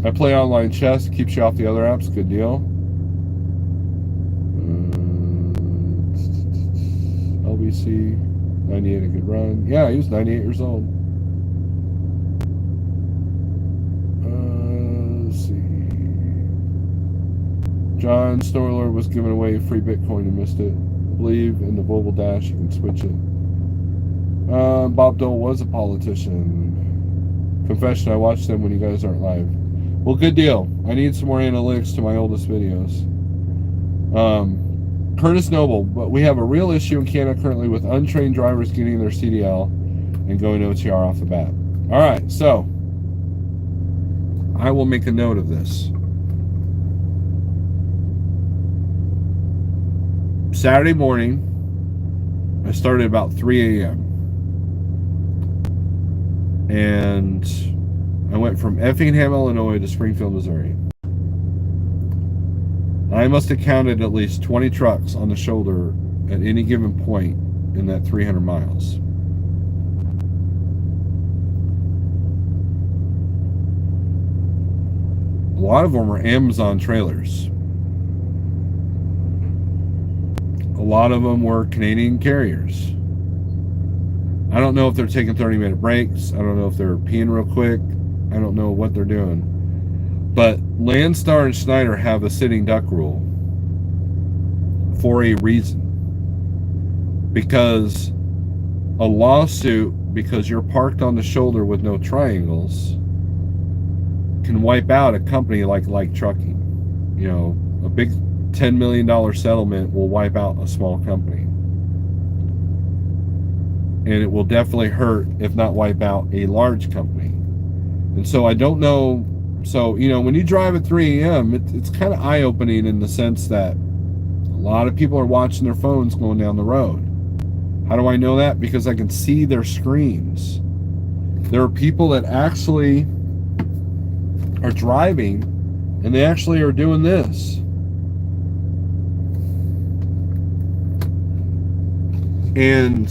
I play online chess, keeps you off the other apps. Good deal. LBC 98, a good run. Yeah, he was 98 years old. Let's see. John Snorelord was giving away free Bitcoin and missed it. I believe in the Global Dash you can switch it. Bob Dole was a politician. Confession, I watched them when you guys aren't live. Well, good deal. I need some more analytics to my oldest videos. Curtis Noble, but we have a real issue in Canada currently with untrained drivers getting their CDL and going OTR off the bat. All right, so I will make a note of this. Saturday morning, I started about 3 a.m. and I went from Effingham, Illinois to Springfield, Missouri. I must have counted at least 20 trucks on the shoulder at any given point in that 300 miles. A lot of them were Amazon trailers. A lot of them were Canadian carriers. I don't know if they're taking 30-minute breaks. I don't know if they're peeing real quick. I don't know what they're doing. But Landstar and Schneider have a sitting duck rule for a reason. Because a lawsuit, because you're parked on the shoulder with no triangles, can wipe out a company like trucking. You know, a big $10 million settlement will wipe out a small company. And it will definitely hurt, if not wipe out, a large company. And so I don't know. So, you know, when you drive at 3 a.m., it's kind of eye-opening in the sense that a lot of people are watching their phones going down the road. How do I know that? Because I can see their screens. There are people that actually are driving, and they actually are doing this. And,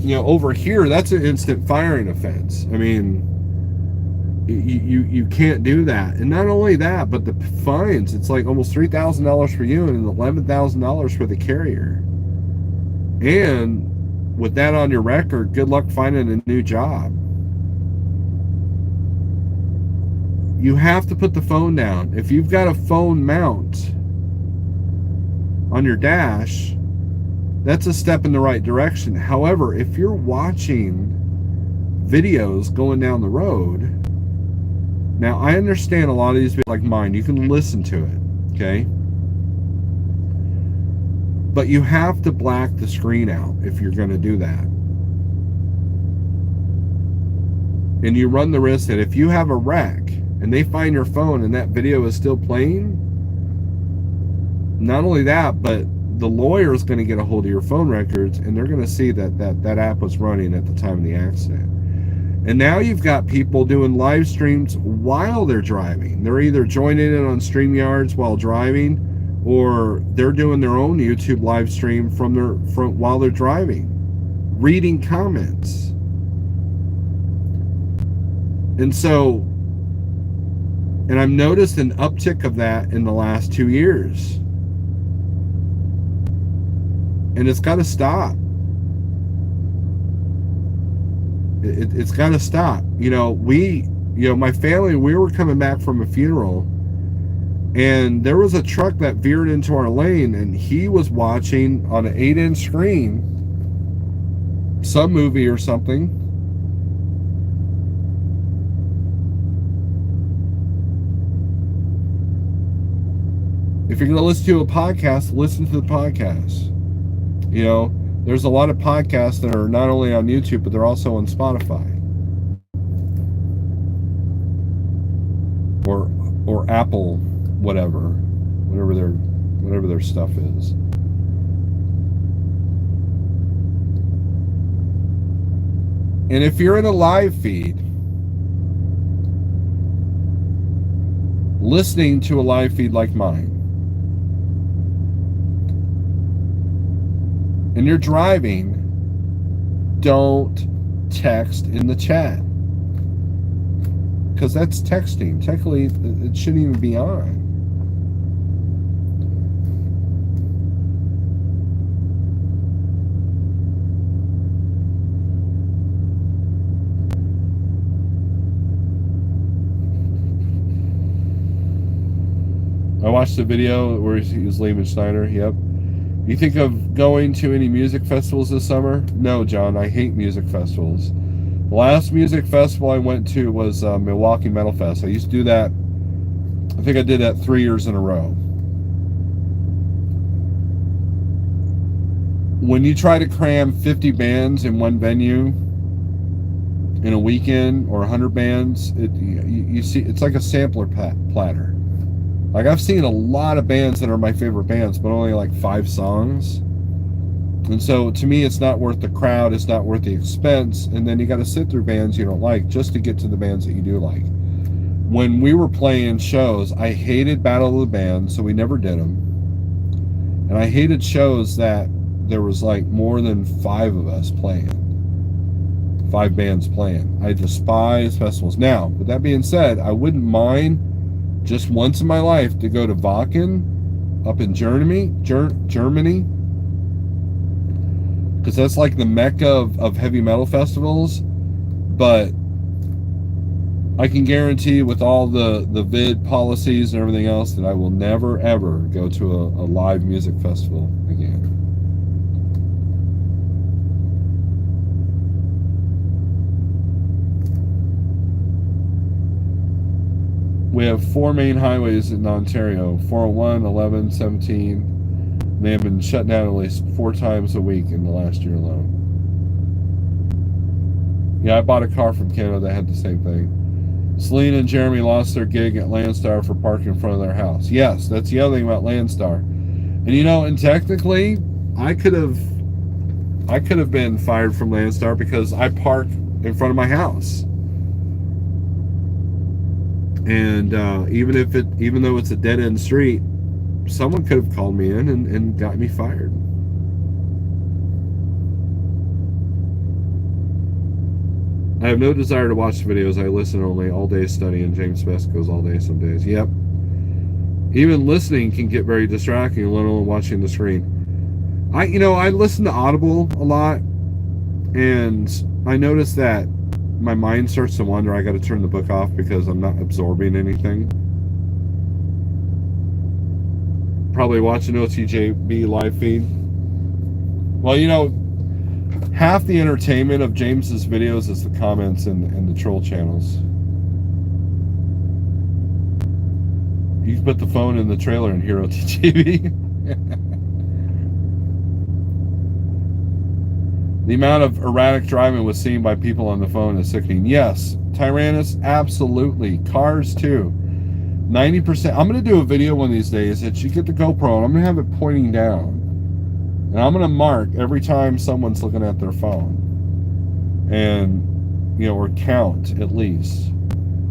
you know, over here, that's an instant firing offense. I mean, you can't do that. And not only that, but the fines, it's like almost $3,000 for you and $11,000 for the carrier. And with that on your record, good luck finding a new job. You have to put the phone down. If you've got a phone mount on your dash, that's a step in the right direction. However, if you're watching videos going down the road, now I understand a lot of these videos like mine, you can listen to it, okay? But you have to black the screen out if you're going to do that. And you run the risk that if you have a wreck and they find your phone and that video is still playing, not only that, but the lawyer is going to get a hold of your phone records and they're going to see that app was running at the time of the accident. And now you've got people doing live streams while they're driving. They're either joining in on StreamYards while driving, or they're doing their own YouTube live stream from while they're driving, reading comments. And so, and I've noticed an uptick of that in the last 2 years. And it's got to stop. It's got to stop. You know, my family, we were coming back from a funeral, and there was a truck that veered into our lane, and he was watching on an 8-inch screen some movie or something. If you're going to listen to a podcast, listen to the podcast. You know, there's a lot of podcasts that are not only on YouTube, but they're also on Spotify. Or Apple, whatever their stuff is. And if you're in a live feed, listening to a live feed like mine, and you're driving, don't text in the chat. Because that's texting. Technically, it shouldn't even be on. I watched the video where he was Lehman Schneider. Yep. You think of going to any music festivals this summer? No, John. I hate music festivals. The last music festival I went to was Milwaukee Metal Fest. I used to do that. I think I did that 3 years in a row. When you try to cram 50 bands in one venue in a weekend, or 100 bands, you see it's like a sampler platter. Like, I've seen a lot of bands that are my favorite bands, but only like 5 songs. And so to me, it's not worth the crowd, it's not worth the expense, and then you got to sit through bands you don't like just to get to the bands that you do like. When we were playing shows, I hated Battle of the Bands, so we never did them. And I hated shows that there was like more than 5 of us playing. 5 bands playing. I despise festivals. Now, with that being said, I wouldn't mind just once in my life to go to Wacken up in Germany, because that's like the mecca of heavy metal festivals. But I can guarantee, with all the vid policies and everything else, that I will never ever go to a live music festival again. We have 4 main highways in Ontario: 401, 11, 17. They have been shut down at least 4 times a week in the last year alone. Yeah, I bought a car from Canada that had the same thing. Selena and Jeremy lost their gig at Landstar for parking in front of their house. Yes, that's the other thing about Landstar. And and technically, I could have been fired from Landstar because I park in front of my house. And even though it's a dead-end street, someone could have called me in and got me fired. I have no desire to watch videos. I listen only, all day studying. James Best goes all day some days. Yep. Even listening can get very distracting, let alone watching the screen. I listen to Audible a lot, and I notice that my mind starts to wander. I got to turn the book off because I'm not absorbing anything. Probably watching OTJB live feed. Well, half the entertainment of James's videos is the comments and the troll channels. You can put the phone in the trailer and hear OTJB. The amount of erratic driving was seen by people on the phone is sickening. Yes, Tyrannus, absolutely. Cars too. 90%. I'm going to do a video one of these days that you get the GoPro and I'm going to have it pointing down. And I'm going to mark every time someone's looking at their phone. And, or count at least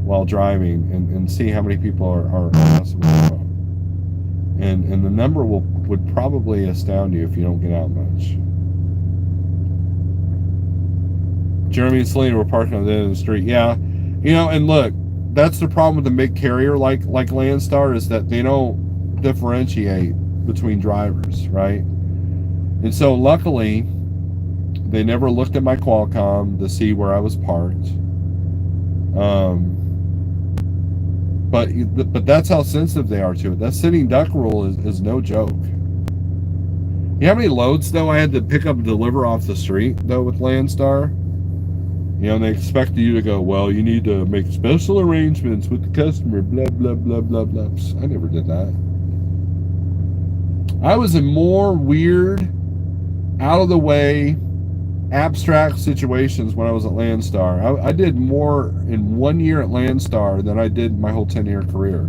while driving and see how many people are messing with their phone. And the number would probably astound you if you don't get out much. Jeremy and Selena were parking on the end of the street. Yeah. And look, that's the problem with the big carrier like Landstar, is that they don't differentiate between drivers, right? And so luckily, they never looked at my Qualcomm to see where I was parked. But that's how sensitive they are to it. That sitting duck rule is no joke. You know how many loads, though, I had to pick up and deliver off the street, though, with Landstar? And they expect you to go, well, you need to make special arrangements with the customer, blah, blah, blah, blah, blah. I never did that. I was in more weird, out-of-the-way, abstract situations when I was at Landstar. I did more in 1 year at Landstar than I did my whole 10-year career.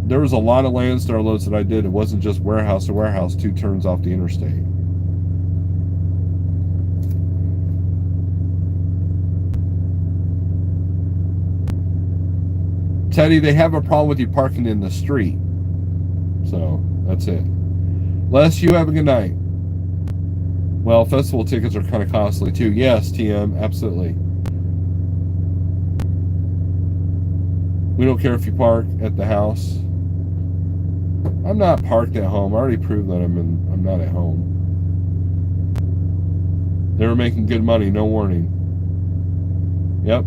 There was a lot of Landstar loads that I did. It wasn't just warehouse to warehouse, 2 turns off the interstate. Teddy, they have a problem with you parking in the street. So, that's it. Les, you have a good night. Well, festival tickets are kind of costly too. Yes, TM, absolutely. We don't care if you park at the house. I'm not parked at home. I already proved that I'm not at home. They were making good money, no warning. Yep.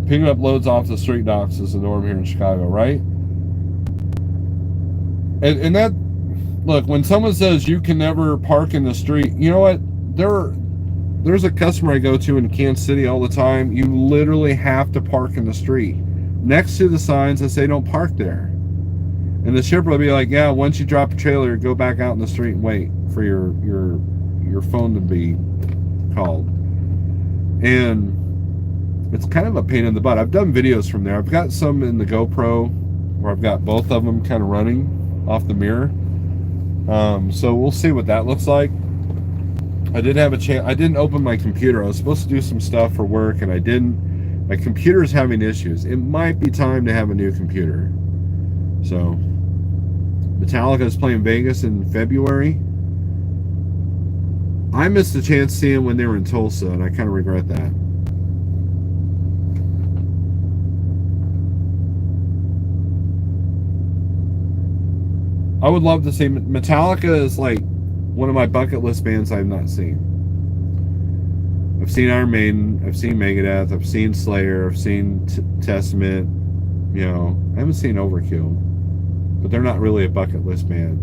Picking up loads off the street docks is the norm here in Chicago, right? And that, look, when someone says you can never park in the street, you know what? There's a customer I go to in Kansas City all the time. You literally have to park in the street next to the signs that say don't park there. And the shipper will be like, yeah, once you drop a trailer, go back out in the street and wait for your phone to be called. And it's kind of a pain in the butt. I've done videos from there. I've got some in the GoPro where I've got both of them kind of running off the mirror. So we'll see what that looks like. I did have a chance. I didn't open my computer. I was supposed to do some stuff for work, and I didn't. My computer's having issues. It might be time to have a new computer. So, Metallica is playing Vegas in February. I missed a chance seeing them when they were in Tulsa, and I kind of regret that. I would love to see Metallica. Is like one of my bucket list bands I've not seen. I've seen Iron Maiden, I've seen Megadeth, I've seen Slayer, I've seen Testament. You know, I haven't seen Overkill, but they're not really a bucket list band.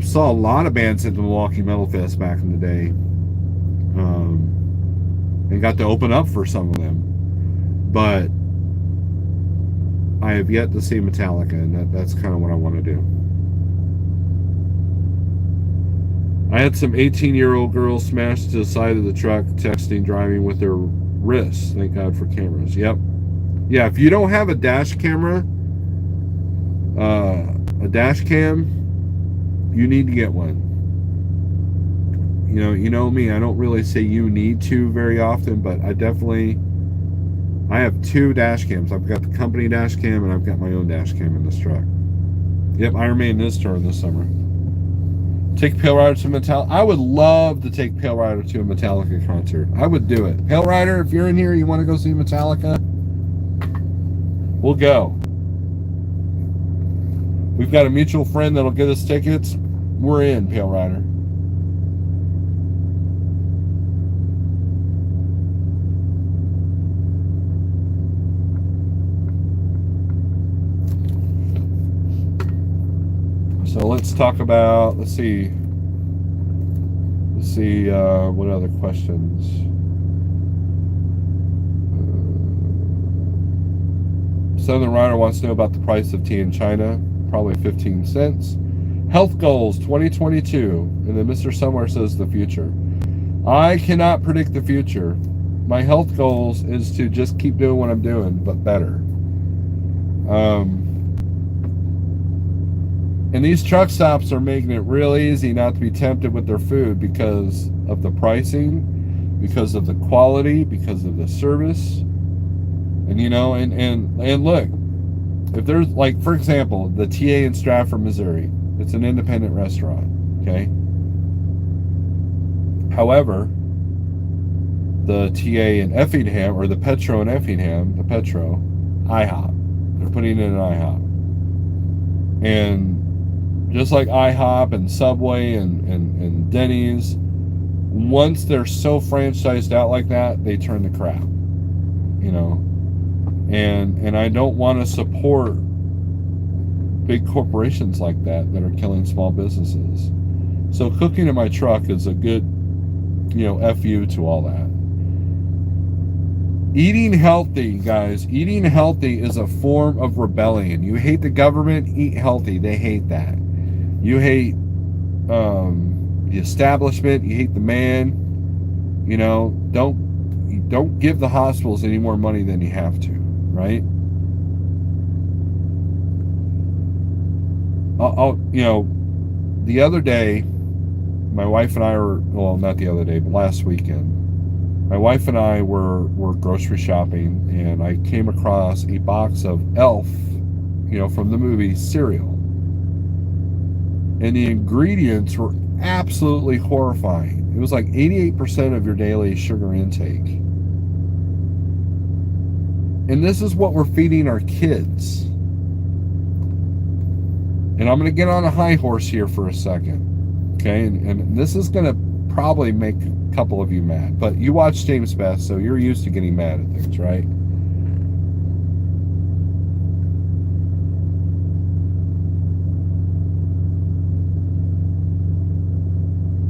Saw a lot of bands at the Milwaukee Metal Fest back in the day, and got to open up for some of them. But I have yet to see Metallica, and that's kind of what I want to do. I had some 18-year-old girls smashed to the side of the truck, texting, driving with their wrists. Thank God for cameras. Yep. Yeah, if you don't have a dash camera, a dash cam, you need to get one. You know me, I don't really say you need to very often, but I have 2 dash cams. I've got the company dash cam, and I've got my own dash cam in this truck. Yep, Iron Maiden is touring this summer. Take Pale Rider to Metallica. I would love to take Pale Rider to a Metallica concert. I would do it. Pale Rider, if you're in here, you want to go see Metallica, we'll go. We've got a mutual friend that'll get us tickets. We're in, Pale Rider. So let's talk about, let's see what other questions. Southern Rider wants to know about the price of tea in China, probably 15 cents. Health goals 2022, and then Mr. Somewhere says the future. I cannot predict the future. My health goals is to just keep doing what I'm doing, but better. And these truck stops are making it real easy not to be tempted with their food because of the pricing, because of the quality, because of the service. And and look, if there's, like, for example, the TA in Stratford, Missouri, it's an independent restaurant, okay? However, the TA in Effingham, or the Petro in Effingham, the Petro, IHOP. They're putting in an IHOP. And just like IHOP and Subway and Denny's, once they're so franchised out like that, they turn to crap, and I don't want to support big corporations like that are killing small businesses. So cooking in my truck is a good, FU to all that. Eating healthy, guys. Eating healthy is a form of rebellion. You hate the government, eat healthy. They hate that. You hate the establishment. You hate the man. Don't give the hospitals any more money than you have to, right? The other day, my wife and I were, well, not the other day, but last weekend, my wife and I were grocery shopping, and I came across a box of Elf from the movie cereal. And the ingredients were absolutely horrifying. It was like 88% of your daily sugar intake. And this is what we're feeding our kids. And I'm going to get on a high horse here for a second. Okay? And this is going to probably make a couple of you mad. But you watch James Best, so you're used to getting mad at things, right?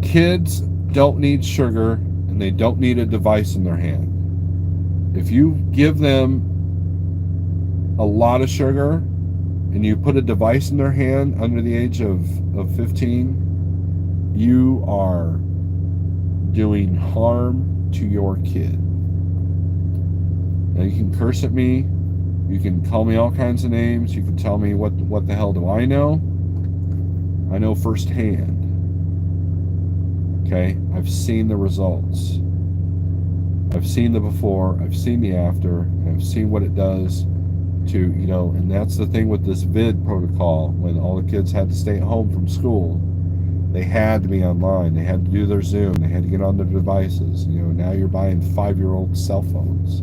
Kids don't need sugar, and they don't need a device in their hand. If you give them a lot of sugar and you put a device in their hand under the age of 15, you are doing harm to your kid. Now, you can curse at me, you can call me all kinds of names, you can tell me what the hell do I know? I know firsthand. Okay? I've seen the results. I've seen the before, I've seen the after, and I've seen what it does to, and that's the thing with this vid protocol. When all the kids had to stay at home from school, they had to be online, they had to do their Zoom, they had to get on their devices. Now you're buying 5-year-old cell phones.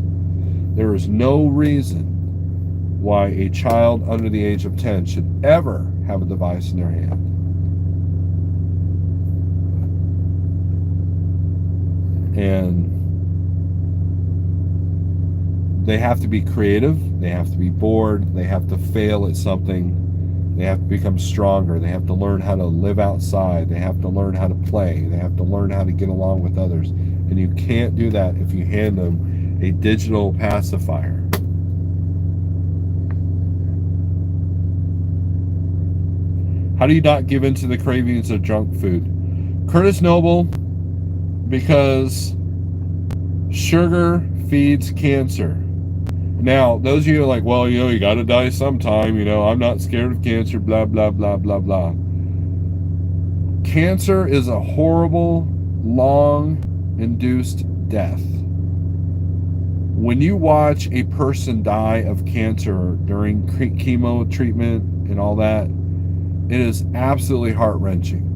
There is no reason why a child under the age of 10 should ever have a device in their hand. And they have to be creative, they have to be bored, they have to fail at something, they have to become stronger, they have to learn how to live outside, they have to learn how to play, they have to learn how to get along with others. And you can't do that if you hand them a digital pacifier. How do you not give in to the cravings of junk food? Curtis Noble, because sugar feeds cancer. Now, those of you are like, well, you got to die sometime. I'm not scared of cancer, blah, blah, blah, blah, blah. Cancer is a horrible, long-induced death. When you watch a person die of cancer during chemo treatment and all that, it is absolutely heart-wrenching.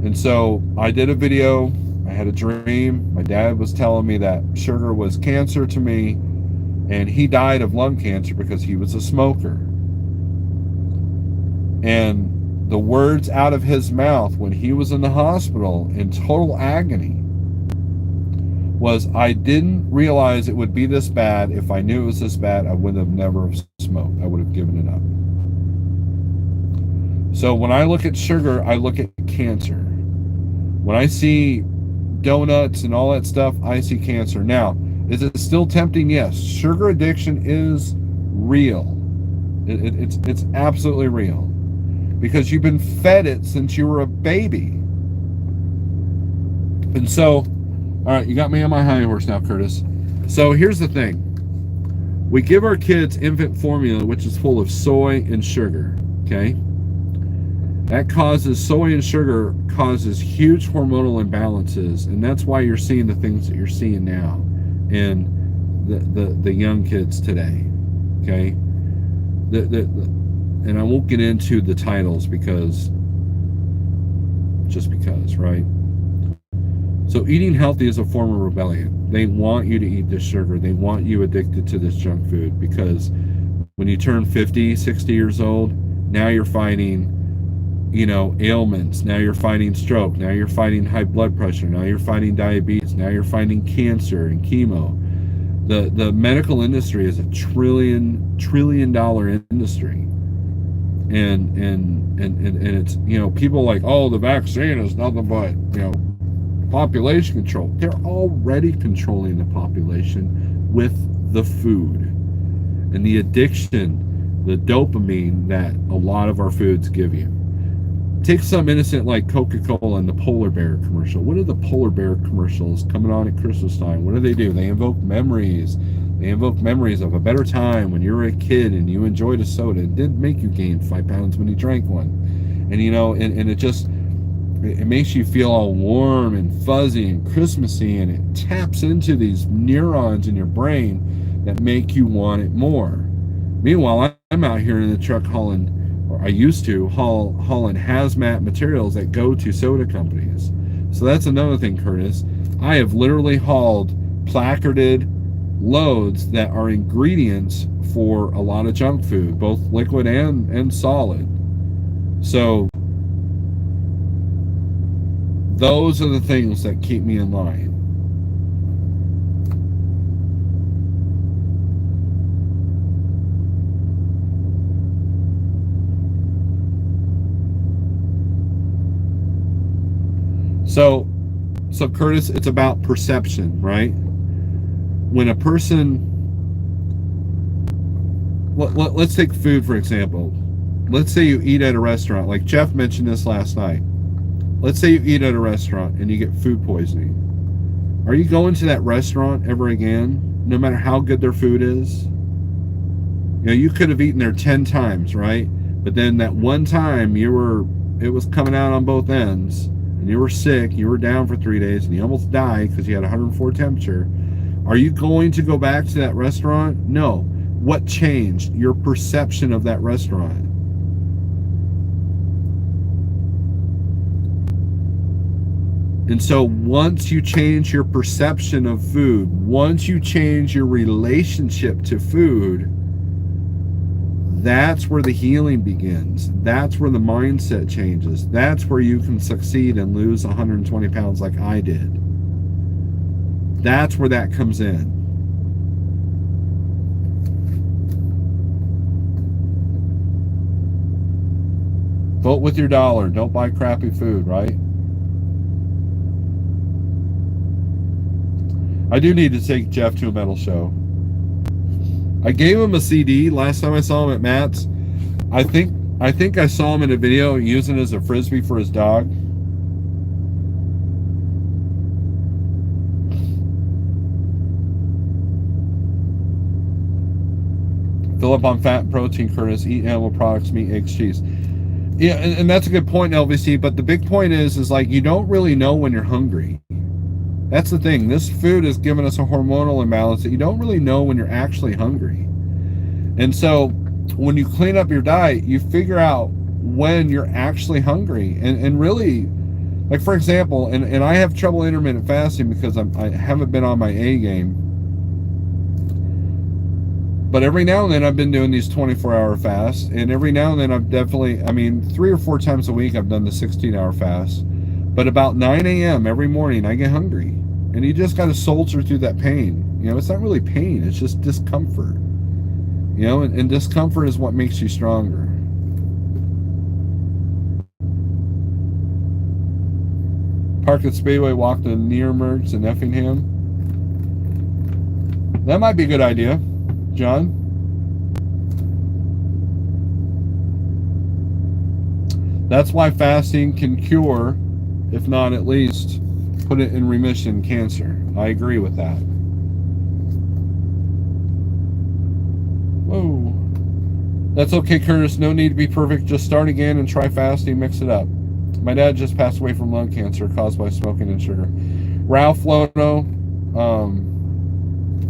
And so I did a video. I had a dream. My dad was telling me that sugar was cancer to me, and he died of lung cancer because he was a smoker. And the words out of his mouth when he was in the hospital in total agony was, I didn't realize it would be this bad. If I knew it was this bad, I would have never smoked. I would have given it up. So when I look at sugar, I look at cancer. When I see donuts and all that stuff, I see cancer. Now, is it still tempting? Yes. Sugar addiction is real. It's absolutely real. Because you've been fed it since you were a baby. And so, all right, you got me on my high horse now, Curtis. So here's the thing. We give our kids infant formula, which is full of soy and sugar, okay? That causes, soy and sugar causes huge hormonal imbalances, and that's why you're seeing the things that you're seeing now in the young kids today, okay? And I won't get into the titles because, right? So eating healthy is a form of rebellion. They want you to eat this sugar. They want you addicted to this junk food, because when you turn 50, 60 years old, now you're fighting, ailments. Now you're fighting stroke. Now you're fighting high blood pressure. Now you're fighting diabetes. Now you're fighting cancer and chemo. The medical industry is a trillion dollar industry. And it's, people like, oh, the vaccine is nothing but, population control. They're already controlling the population with the food and the addiction, the dopamine that a lot of our foods give you. Take some innocent like Coca-Cola and the polar bear commercial. What are the polar bear commercials coming on at Christmas time? What do? They invoke memories. They invoke memories of a better time when you were a kid and you enjoyed a soda. It didn't make you gain 5 pounds when you drank one. And and it makes you feel all warm and fuzzy and Christmassy, and it taps into these neurons in your brain that make you want it more. Meanwhile, I'm out here in the truck hauling, or I used to hauling hazmat materials that go to soda companies. So that's another thing, Curtis. I have literally hauled placarded loads that are ingredients for a lot of junk food, both liquid and solid. So those are the things that keep me in line. So Curtis, it's about perception, right? When a person, let's take food for example. Let's say you eat at a restaurant, like Jeff mentioned this last night. Let's say you eat at a restaurant and you get food poisoning. Are you going to that restaurant ever again, no matter how good their food is? You know, you could have eaten there 10 times, right? But then that one time it was coming out on both ends, and you were sick, you were down for 3 days, and you almost died because you had 104 temperature. Are you going to go back to that restaurant? No. What changed? Your perception of that restaurant. And so once you change your perception of food, once you change your relationship to food, that's where the healing begins. That's where the mindset changes. That's where you can succeed and lose 120 pounds like I did. That's where that comes in. Vote with your dollar. Don't buy crappy food, right? I do need to take Jeff to a metal show. I gave him a CD last time I saw him at Matt's. I think I saw him in a video using it as a frisbee for his dog. Fill up on fat and protein, Curtis. Eat animal products, meat, eggs, cheese. Yeah, and that's a good point, LVC. But the big point is like you don't really know when you're hungry. That's the thing. This food is giving us a hormonal imbalance that you don't really know when you're actually hungry. And so when you clean up your diet, you figure out when you're actually hungry. And really, like for example, and I have trouble intermittent fasting because I haven't been on my A game. But every now and then I've been doing these 24-hour fasts. And every now and then I've definitely, 3 or 4 times a week I've done the 16-hour fast. But about 9 a.m. every morning, I get hungry. And you just got to soldier through that pain. You know, it's not really pain. It's just discomfort. You know, and discomfort is what makes you stronger. Park at Speedway, walk to Nearmerks in Effingham. That might be a good idea, John. That's why fasting can cure, if not at least put it in remission, cancer. I agree with that. Whoa. That's okay, Curtis. No need to be perfect. Just start again and try fasting. Mix it up. My dad just passed away from lung cancer caused by smoking and sugar. Ralph Lono,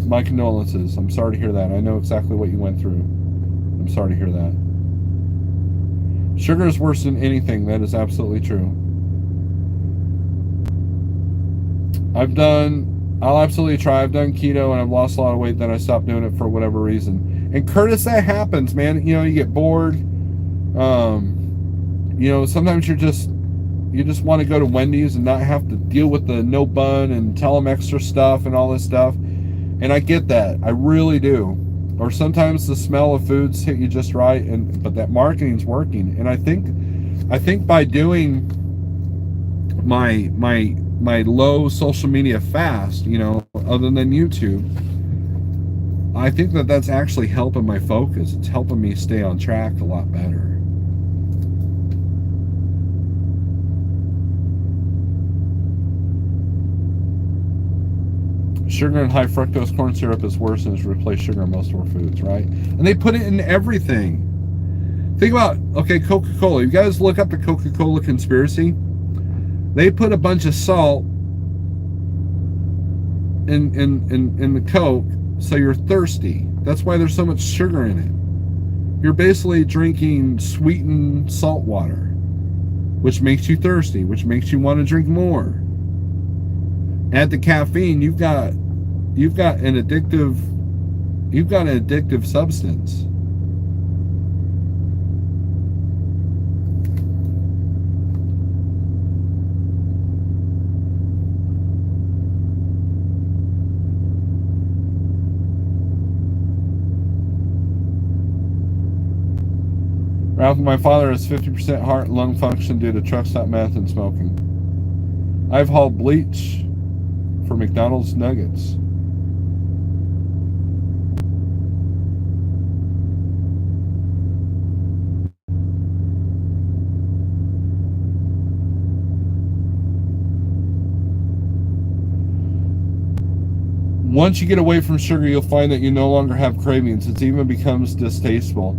my condolences. I'm sorry to hear that. I know exactly what you went through. I'm sorry to hear that. Sugar is worse than anything. That is absolutely true. I'll absolutely try. I've done keto and I've lost a lot of weight, then I stopped doing it for whatever reason. And Curtis, that happens, man. You know, you get bored. You know, sometimes you just want to go to Wendy's and not have to deal with the no bun and tell them extra stuff and all this stuff. And I get that. I really do. Or sometimes the smell of foods hit you just right, but that marketing's working. And I think by doing my low social media fast, you know, other than YouTube, I think that's actually helping my focus. It's helping me stay on track a lot better. Sugar and high fructose corn syrup is worse and has replaced sugar in most of our foods, right? And they put it in everything. Think about, okay, Coca-Cola. You guys look up the Coca-Cola conspiracy. They put a bunch of salt in the Coke so you're thirsty. That's why there's so much sugar in it. you're basically drinking sweetened salt water, which makes you thirsty, which makes you want to drink more. Add the caffeine, you've got an addictive substance. Ralph, my father has 50% heart and lung function due to truck stop meth and smoking. I've hauled bleach for McDonald's nuggets. Once you get away from sugar, you'll find that you no longer have cravings. It even becomes distasteful.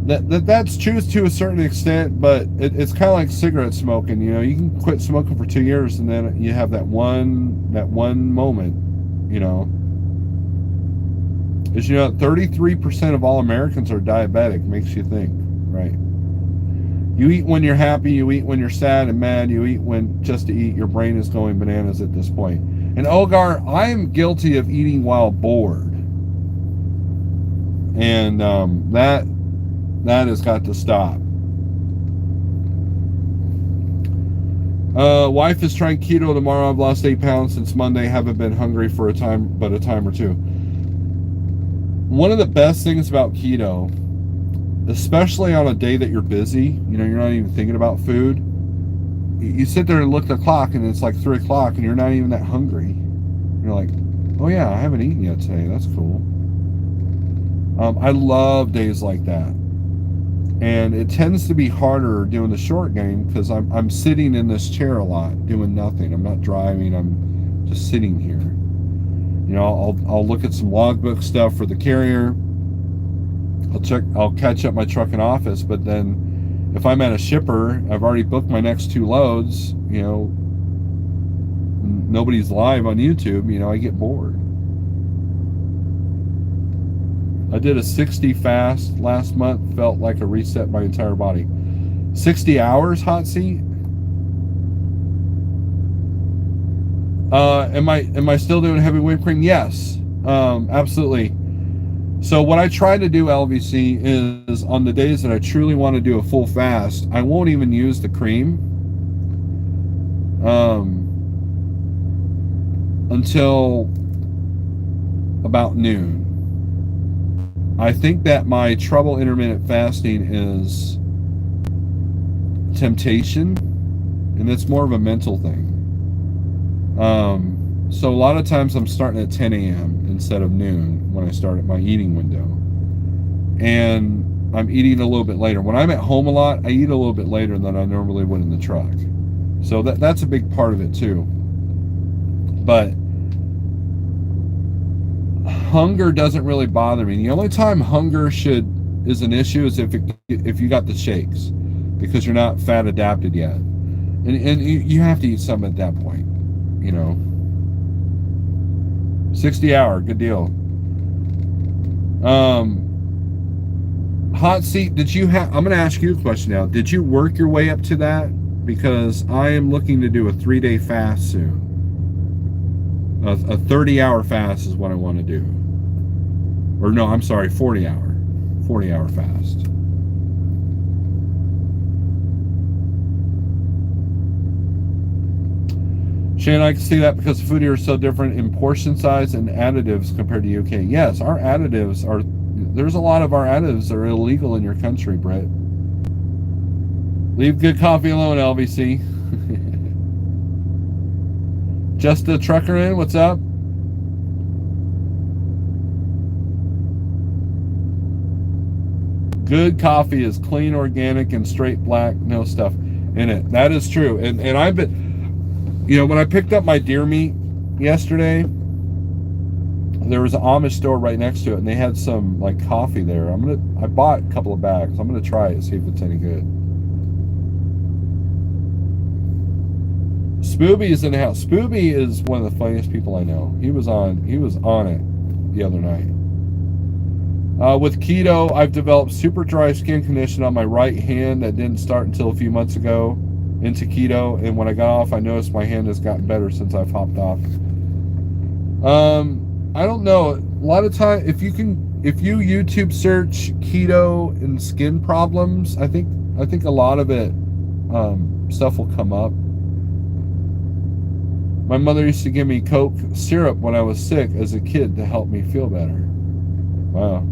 That's true to a certain extent, but it's kind of like cigarette smoking. You know, you can quit smoking for 2 years, and then you have that one moment. You know, as you know, 33% of all Americans are diabetic. Makes you think, right? You eat when you're happy. You eat when you're sad and mad. You eat when just to eat. Your brain is going bananas at this point. And Ogar, I am guilty of eating while bored, and that has got to stop. Wife is trying keto tomorrow. I've lost 8 pounds since Monday. Haven't been hungry for a time or two. One of the best things about keto, especially on a day that you're busy, you know, you're not even thinking about food. You sit there and look at the clock, and it's like 3 o'clock, and you're not even that hungry. You're like, oh yeah, I haven't eaten yet today. That's cool. I love days like that. And it tends to be harder doing the short game because I'm sitting in this chair a lot, doing nothing. I'm not driving. I'm just sitting here. You know, I'll look at some logbook stuff for the carrier. I'll catch up my truck and office. But then, if I'm at a shipper, I've already booked my next 2 loads. You know, nobody's live on YouTube. You know, I get bored. I did a 60 fast last month. Felt like a reset my entire body. 60 hours, hot seat. Am I still doing heavy whipped cream? Yes, absolutely. So what I try to do, LVC, is on the days that I truly want to do a full fast, I won't even use the cream until about noon. I think that my trouble intermittent fasting is temptation, and it's more of a mental thing. So a lot of times I'm starting at 10 a.m. instead of noon when I start at my eating window. And I'm eating a little bit later. When I'm at home a lot, I eat a little bit later than I normally would in the truck. So that's a big part of it too. But hunger doesn't really bother me. The only time hunger is an issue is if you got the shakes, because you're not fat adapted yet, and you have to eat some at that point. You know, 60 hour, good deal. Hot seat, I'm going to ask you a question now. Did you work your way up to that? Because I am looking to do a 3-day fast soon. A 30-hour fast is what I want to do. Or no, I'm sorry, 40-hour fast. Shane, I can see that because the food here is so different in portion size and additives compared to UK. Yes, our additives are, there's a lot of our additives that are illegal in your country, Brett. Leave good coffee alone, LVC. Just a trucker in, what's up? Good coffee is clean, organic, and straight black, no stuff in it. That is true. And I've been, you know, when I picked up my deer meat yesterday, there was an Amish store right next to it, and they had some like coffee there. I bought a couple of bags. I'm gonna try it, see if it's any good. Spooby is in the house. Spooby is one of the funniest people I know. He was on it the other night. With keto, I've developed super dry skin condition on my right hand that didn't start until a few months ago into keto, and when I got off, I noticed my hand has gotten better since I've hopped off. I don't know. A lot of time, if you YouTube search keto and skin problems, I think a lot of it stuff will come up. My mother used to give me Coke syrup when I was sick as a kid to help me feel better. Wow.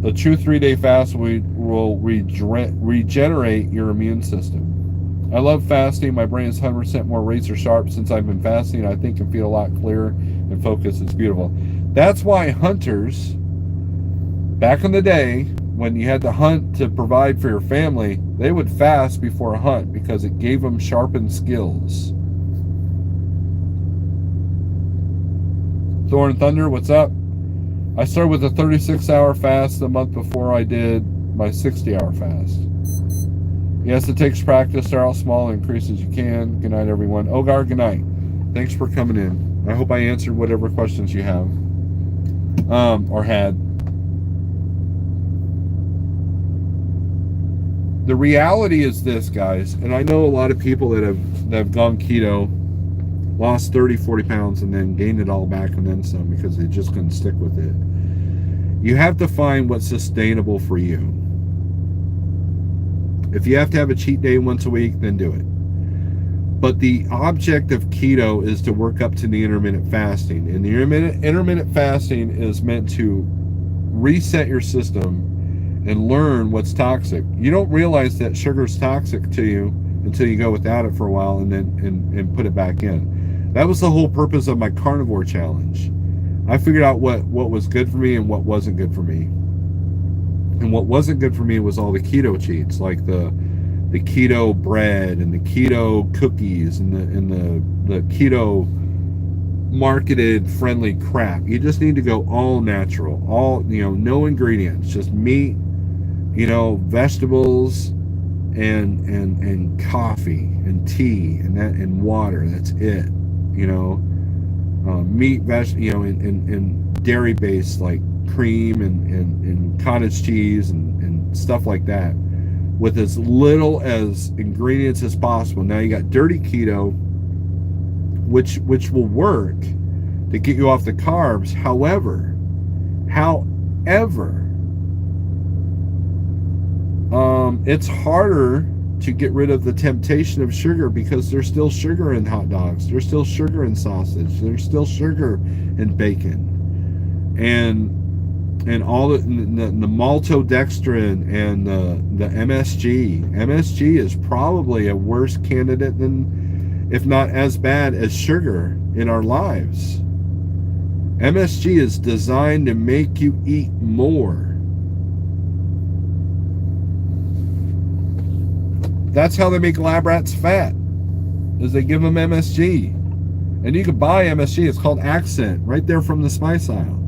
The true 3-day fast will regenerate your immune system. I love fasting. My brain is 100% more razor sharp since I've been fasting. I think and feel a lot clearer and focused. It's beautiful. That's why hunters, back in the day, when you had to hunt to provide for your family, they would fast before a hunt because it gave them sharpened skills. Thorn Thunder, what's up? I started with a 36-hour fast the month before I did my 60-hour fast. Yes, it takes practice. Start out small and increase as you can. Good night, everyone. Ogar, good night. Thanks for coming in. I hope I answered whatever questions you have or had. The reality is this, guys, and I know a lot of people that have gone keto, lost 30, 40 pounds, and then gained it all back and then some because they just couldn't stick with it. You have to find what's sustainable for you. If you have to have a cheat day once a week, then do it. But the object of keto is to work up to the intermittent fasting. And the intermittent fasting is meant to reset your system and learn what's toxic. You don't realize that sugar's toxic to you until you go without it for a while and then and put it back in. That was the whole purpose of my carnivore challenge. I figured out what was good for me and what wasn't good for me. And what wasn't good for me was all the keto cheats, like the keto bread and the keto cookies and the keto marketed friendly crap. You just need to go all natural, all, no ingredients, just meat, vegetables and coffee and tea and water. That's it. Meat, and dairy based like cream and cottage cheese and stuff like that, with as little as ingredients as possible. Now you got dirty keto, which will work to get you off the carbs. However, it's harder to get rid of the temptation of sugar because there's still sugar in hot dogs, there's still sugar in sausage, there's still sugar in bacon, and all the maltodextrin and the MSG. MSG is probably a worse candidate than, if not as bad as, sugar in our lives. MSG is designed to make you eat more. That's how they make lab rats fat, is they give them MSG. And you can buy MSG. It's called Accent, right there from the spice aisle.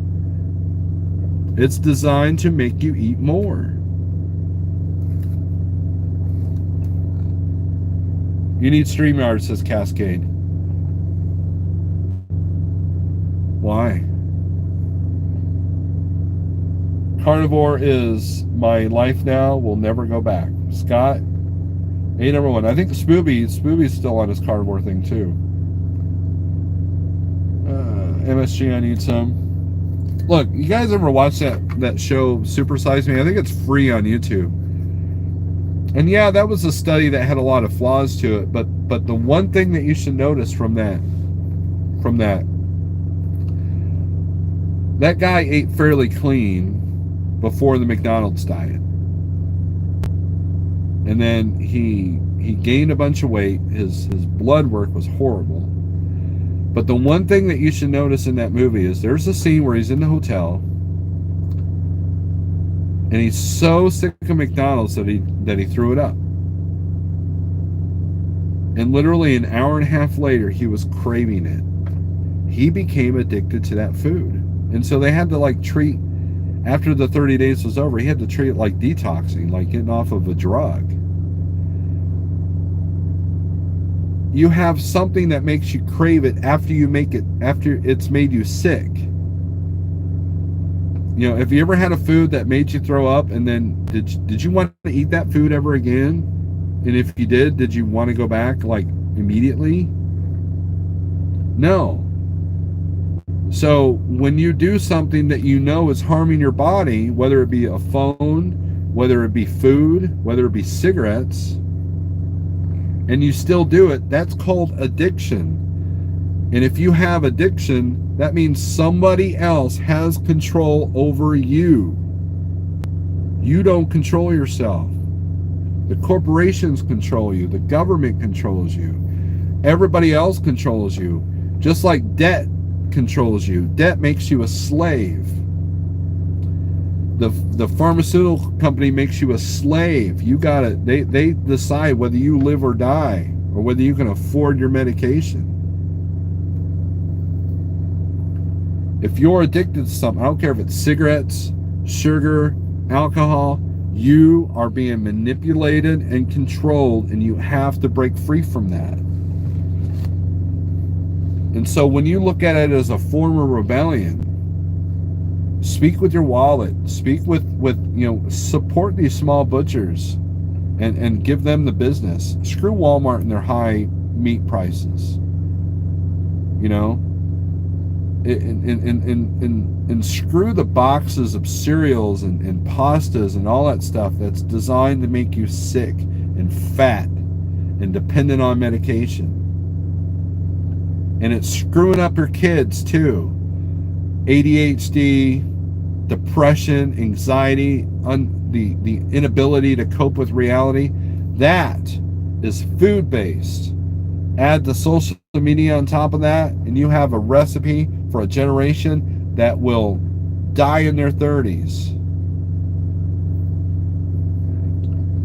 It's designed to make you eat more. You need StreamYard, says Cascade. Why? Carnivore is my life now. We'll never go back. Scott, number one. I think Spooby's still on his carnivore thing too. MSG, I need some. Look, you guys ever watch that show Super Size Me? I think it's free on YouTube. And yeah, that was a study that had a lot of flaws to it, but the one thing that you should notice from that guy ate fairly clean before the McDonald's diet. And then he gained a bunch of weight. His blood work was horrible. But the one thing that you should notice in that movie is there's a scene where he's in the hotel and he's so sick of McDonald's that he threw it up. And literally an hour and a half later, he was craving it. He became addicted to that food. And so they had to treat, after the 30 days was over, he had to treat it like detoxing, like getting off of a drug. You have something that makes you crave it after it's made you sick. You know, have you ever had a food that made you throw up, and then did you want to eat that food ever again? And if you did you want to go back like immediately? No. So when you do something that you know is harming your body, whether it be a phone, whether it be food, whether it be cigarettes, and you still do it, that's called addiction. And if you have addiction, that means somebody else has control over you. You don't control yourself. The corporations control you. The government controls you. Everybody else controls you. Just like debt controls you. Debt makes you a slave. The pharmaceutical company makes you a slave. You gotta, they decide whether you live or die, or whether you can afford your medication. If you're addicted to something, I don't care if it's cigarettes, sugar, alcohol, you are being manipulated and controlled, and you have to break free from that. And so when you look at it as a form of rebellion, speak with your wallet, speak with support these small butchers and give them the business. Screw Walmart and their high meat prices. You know? And screw the boxes of cereals and pastas and all that stuff that's designed to make you sick and fat and dependent on medication. And it's screwing up your kids too. ADHD, depression, anxiety, the inability to cope with reality. That is food-based. Add the social media on top of that, and you have a recipe for a generation that will die in their 30s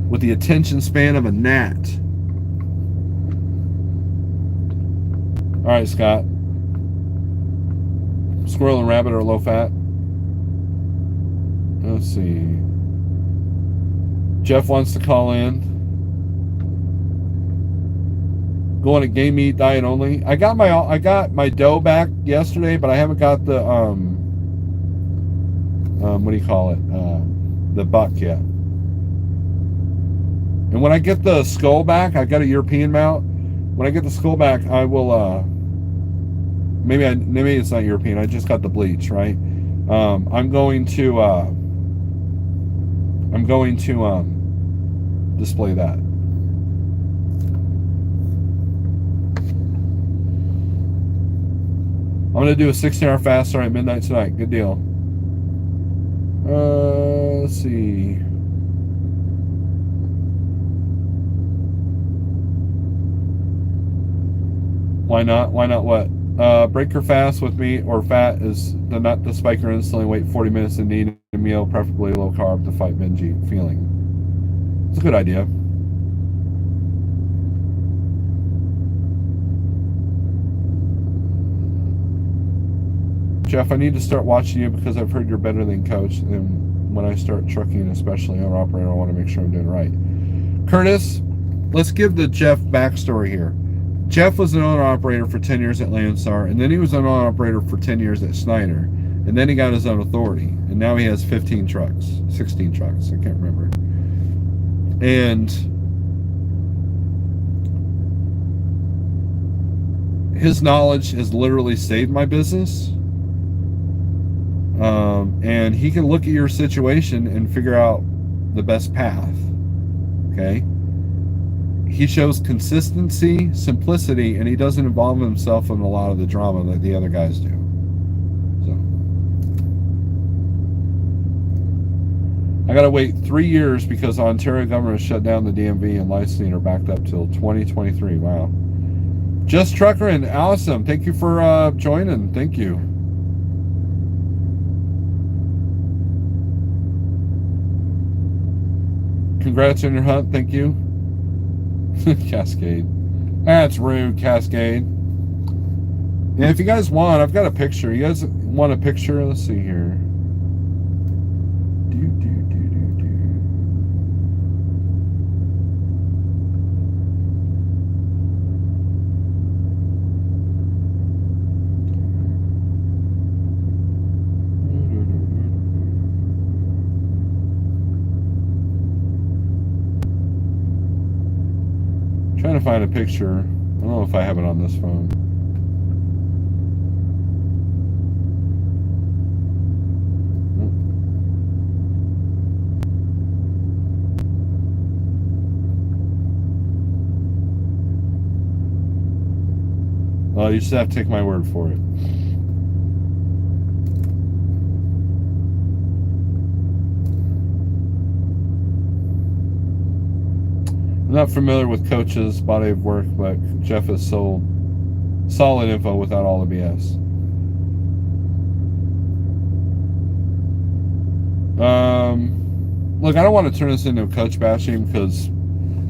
with the attention span of a gnat. All right, Scott. Squirrel and rabbit are low fat. Let's see. Jeff wants to call in. Go on a game meat diet only. I got my dough back yesterday, but I haven't got the what do you call it? The buck yet. And when I get the skull back, I got a European mount. When I get the skull back, I will maybe it's not European. I just got the bleach, right? I'm going to display that. I'm going to do a 16-hour fast starting at midnight tonight. Good deal. Let's see. Why not? Why not what? Break your fast with meat or fat is not to spike your insulin. Wait 40 minutes and eat a meal, preferably low carb, to fight binge feeling. It's a good idea. Jeff, I need to start watching you because I've heard you're better than Coach. And when I start trucking, especially owner operator, I want to make sure I'm doing right. Curtis, let's give the Jeff backstory here. Jeff was an owner operator for 10 years at Landstar, and then he was an owner operator for 10 years at Schneider, and then he got his own authority, and now he has 16 trucks, I can't remember. And his knowledge has literally saved my business. And he can look at your situation and figure out the best path. Okay? He shows consistency, simplicity, and he doesn't involve himself in a lot of the drama that the other guys do. So I gotta wait 3 years because the Ontario government shut down the DMV and licensing are backed up till 2023. Wow. Just Trucker and awesome. Thank you for joining. Thank you. Congrats on your hunt. Thank you. Cascade. That's rude, Cascade. And if you guys want, I've got a picture. You guys want a picture? Let's see here. trying to find a picture. I don't know if I have it on this phone. Well, you just have to take my word for it. I'm not familiar with Coach's body of work, but Jeff has sold solid info without all the BS. Look, I don't want to turn this into coach bashing because,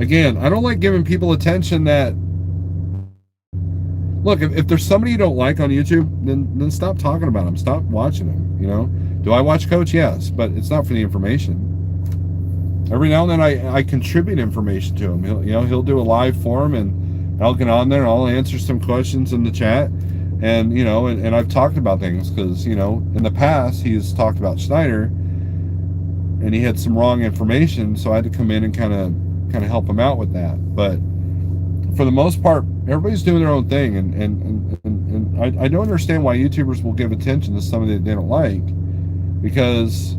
again, I don't like giving people attention that... Look, if there's somebody you don't like on YouTube, then stop talking about them. Stop watching them, you know? Do I watch Coach? Yes, but it's not for the information. Every now and then I contribute information to him. He'll do a live forum, and I'll get on there and I'll answer some questions in the chat. And, and I've talked about things because, in the past he's talked about Schneider and he had some wrong information, so I had to come in and kind of help him out with that. But for the most part, everybody's doing their own thing, and I don't understand why YouTubers will give attention to somebody that they don't like, because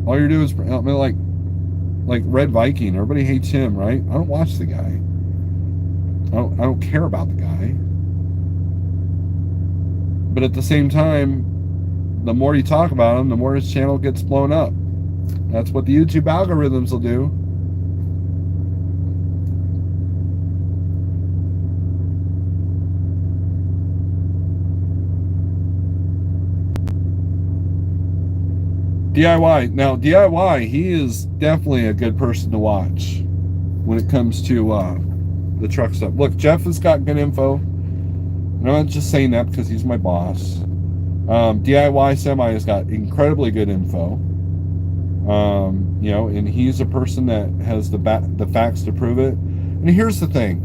all you're doing is, like Red Viking, everybody hates him, right? I don't watch the guy. I don't care about the guy. But at the same time, the more you talk about him, the more his channel gets blown up. That's what the YouTube algorithms will do. DIY. Now, DIY, he is definitely a good person to watch when it comes to the truck stuff. Look, Jeff has got good info. And I'm not just saying that because he's my boss. DIY Semi has got incredibly good info. And he's a person that has the facts to prove it. And here's the thing.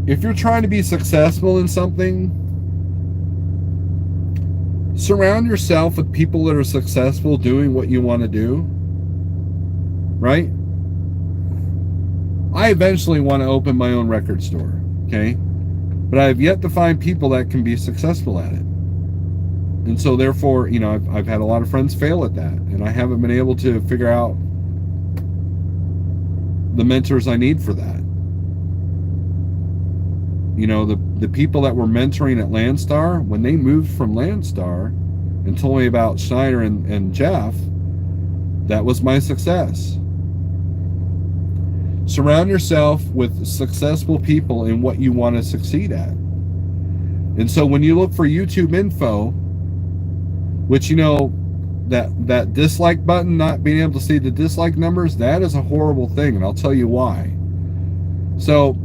If you're trying to be successful in something, surround yourself with people that are successful doing what you want to do, right? I eventually want to open my own record store, okay? But I have yet to find people that can be successful at it. And so therefore, I've had a lot of friends fail at that, and I haven't been able to figure out the mentors I need for that. The people that were mentoring at Landstar, when they moved from Landstar and told me about Schneider and Jeff, that was my success. Surround yourself with successful people in what you want to succeed at. And so when you look for YouTube info, which that dislike button, not being able to see the dislike numbers, that is a horrible thing, and I'll tell you why. So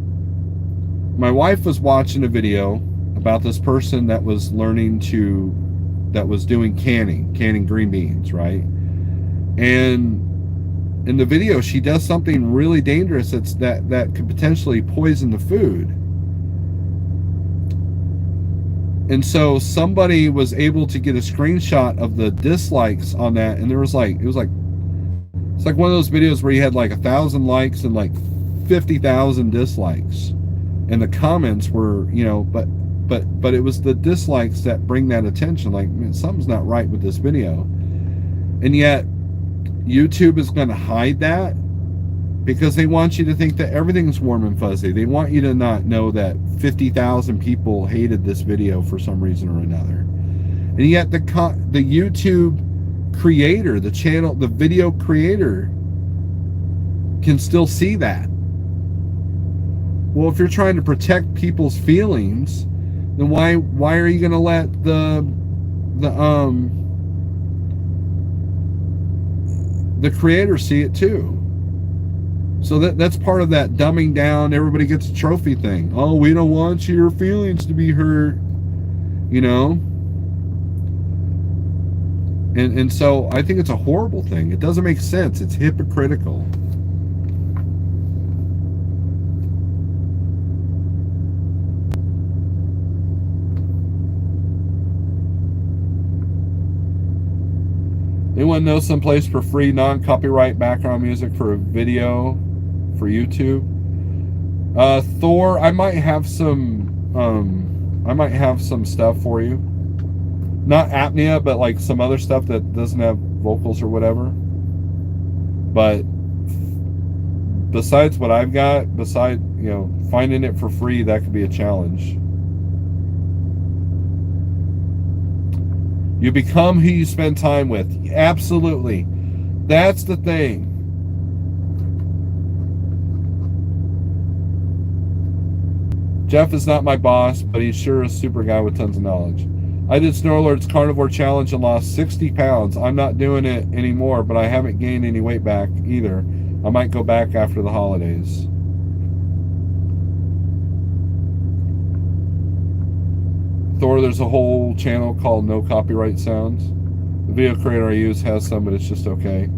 my wife was watching a video about this person that was that was doing canning green beans, right? And in the video, she does something really dangerous that could potentially poison the food. And so somebody was able to get a screenshot of the dislikes on that, and it's like one of those videos where you had like 1,000 likes and like 50,000 dislikes, and the comments were, but it was the dislikes that bring that attention. Like, man, something's not right with this video, and yet YouTube is going to hide that because they want you to think that everything's warm and fuzzy. They want you to not know that 50,000 people hated this video for some reason or another. And yet the YouTube creator, the channel, the video creator can still see that. Well, if you're trying to protect people's feelings, then why are you going to let the creator see it too? So that's part of that dumbing down, everybody gets a trophy thing. Oh, we don't want your feelings to be hurt, and so I think it's a horrible thing. It doesn't make sense. It's hypocritical. They Anyone know some place for free non-copyright background music for a video for YouTube? Thor, I might have some stuff for you. Not apnea, but like some other stuff that doesn't have vocals or whatever. But besides what I've got, finding it for free, that could be a challenge. You become who you spend time with. Absolutely. That's the thing. Jeff is not my boss, but he's sure a super guy with tons of knowledge. I did Snorelord's carnivore challenge and lost 60 pounds. I'm not doing it anymore, but I haven't gained any weight back either. I might go back after the holidays. Thor, there's a whole channel called No Copyright Sounds. The video creator I use has some, but it's just okay.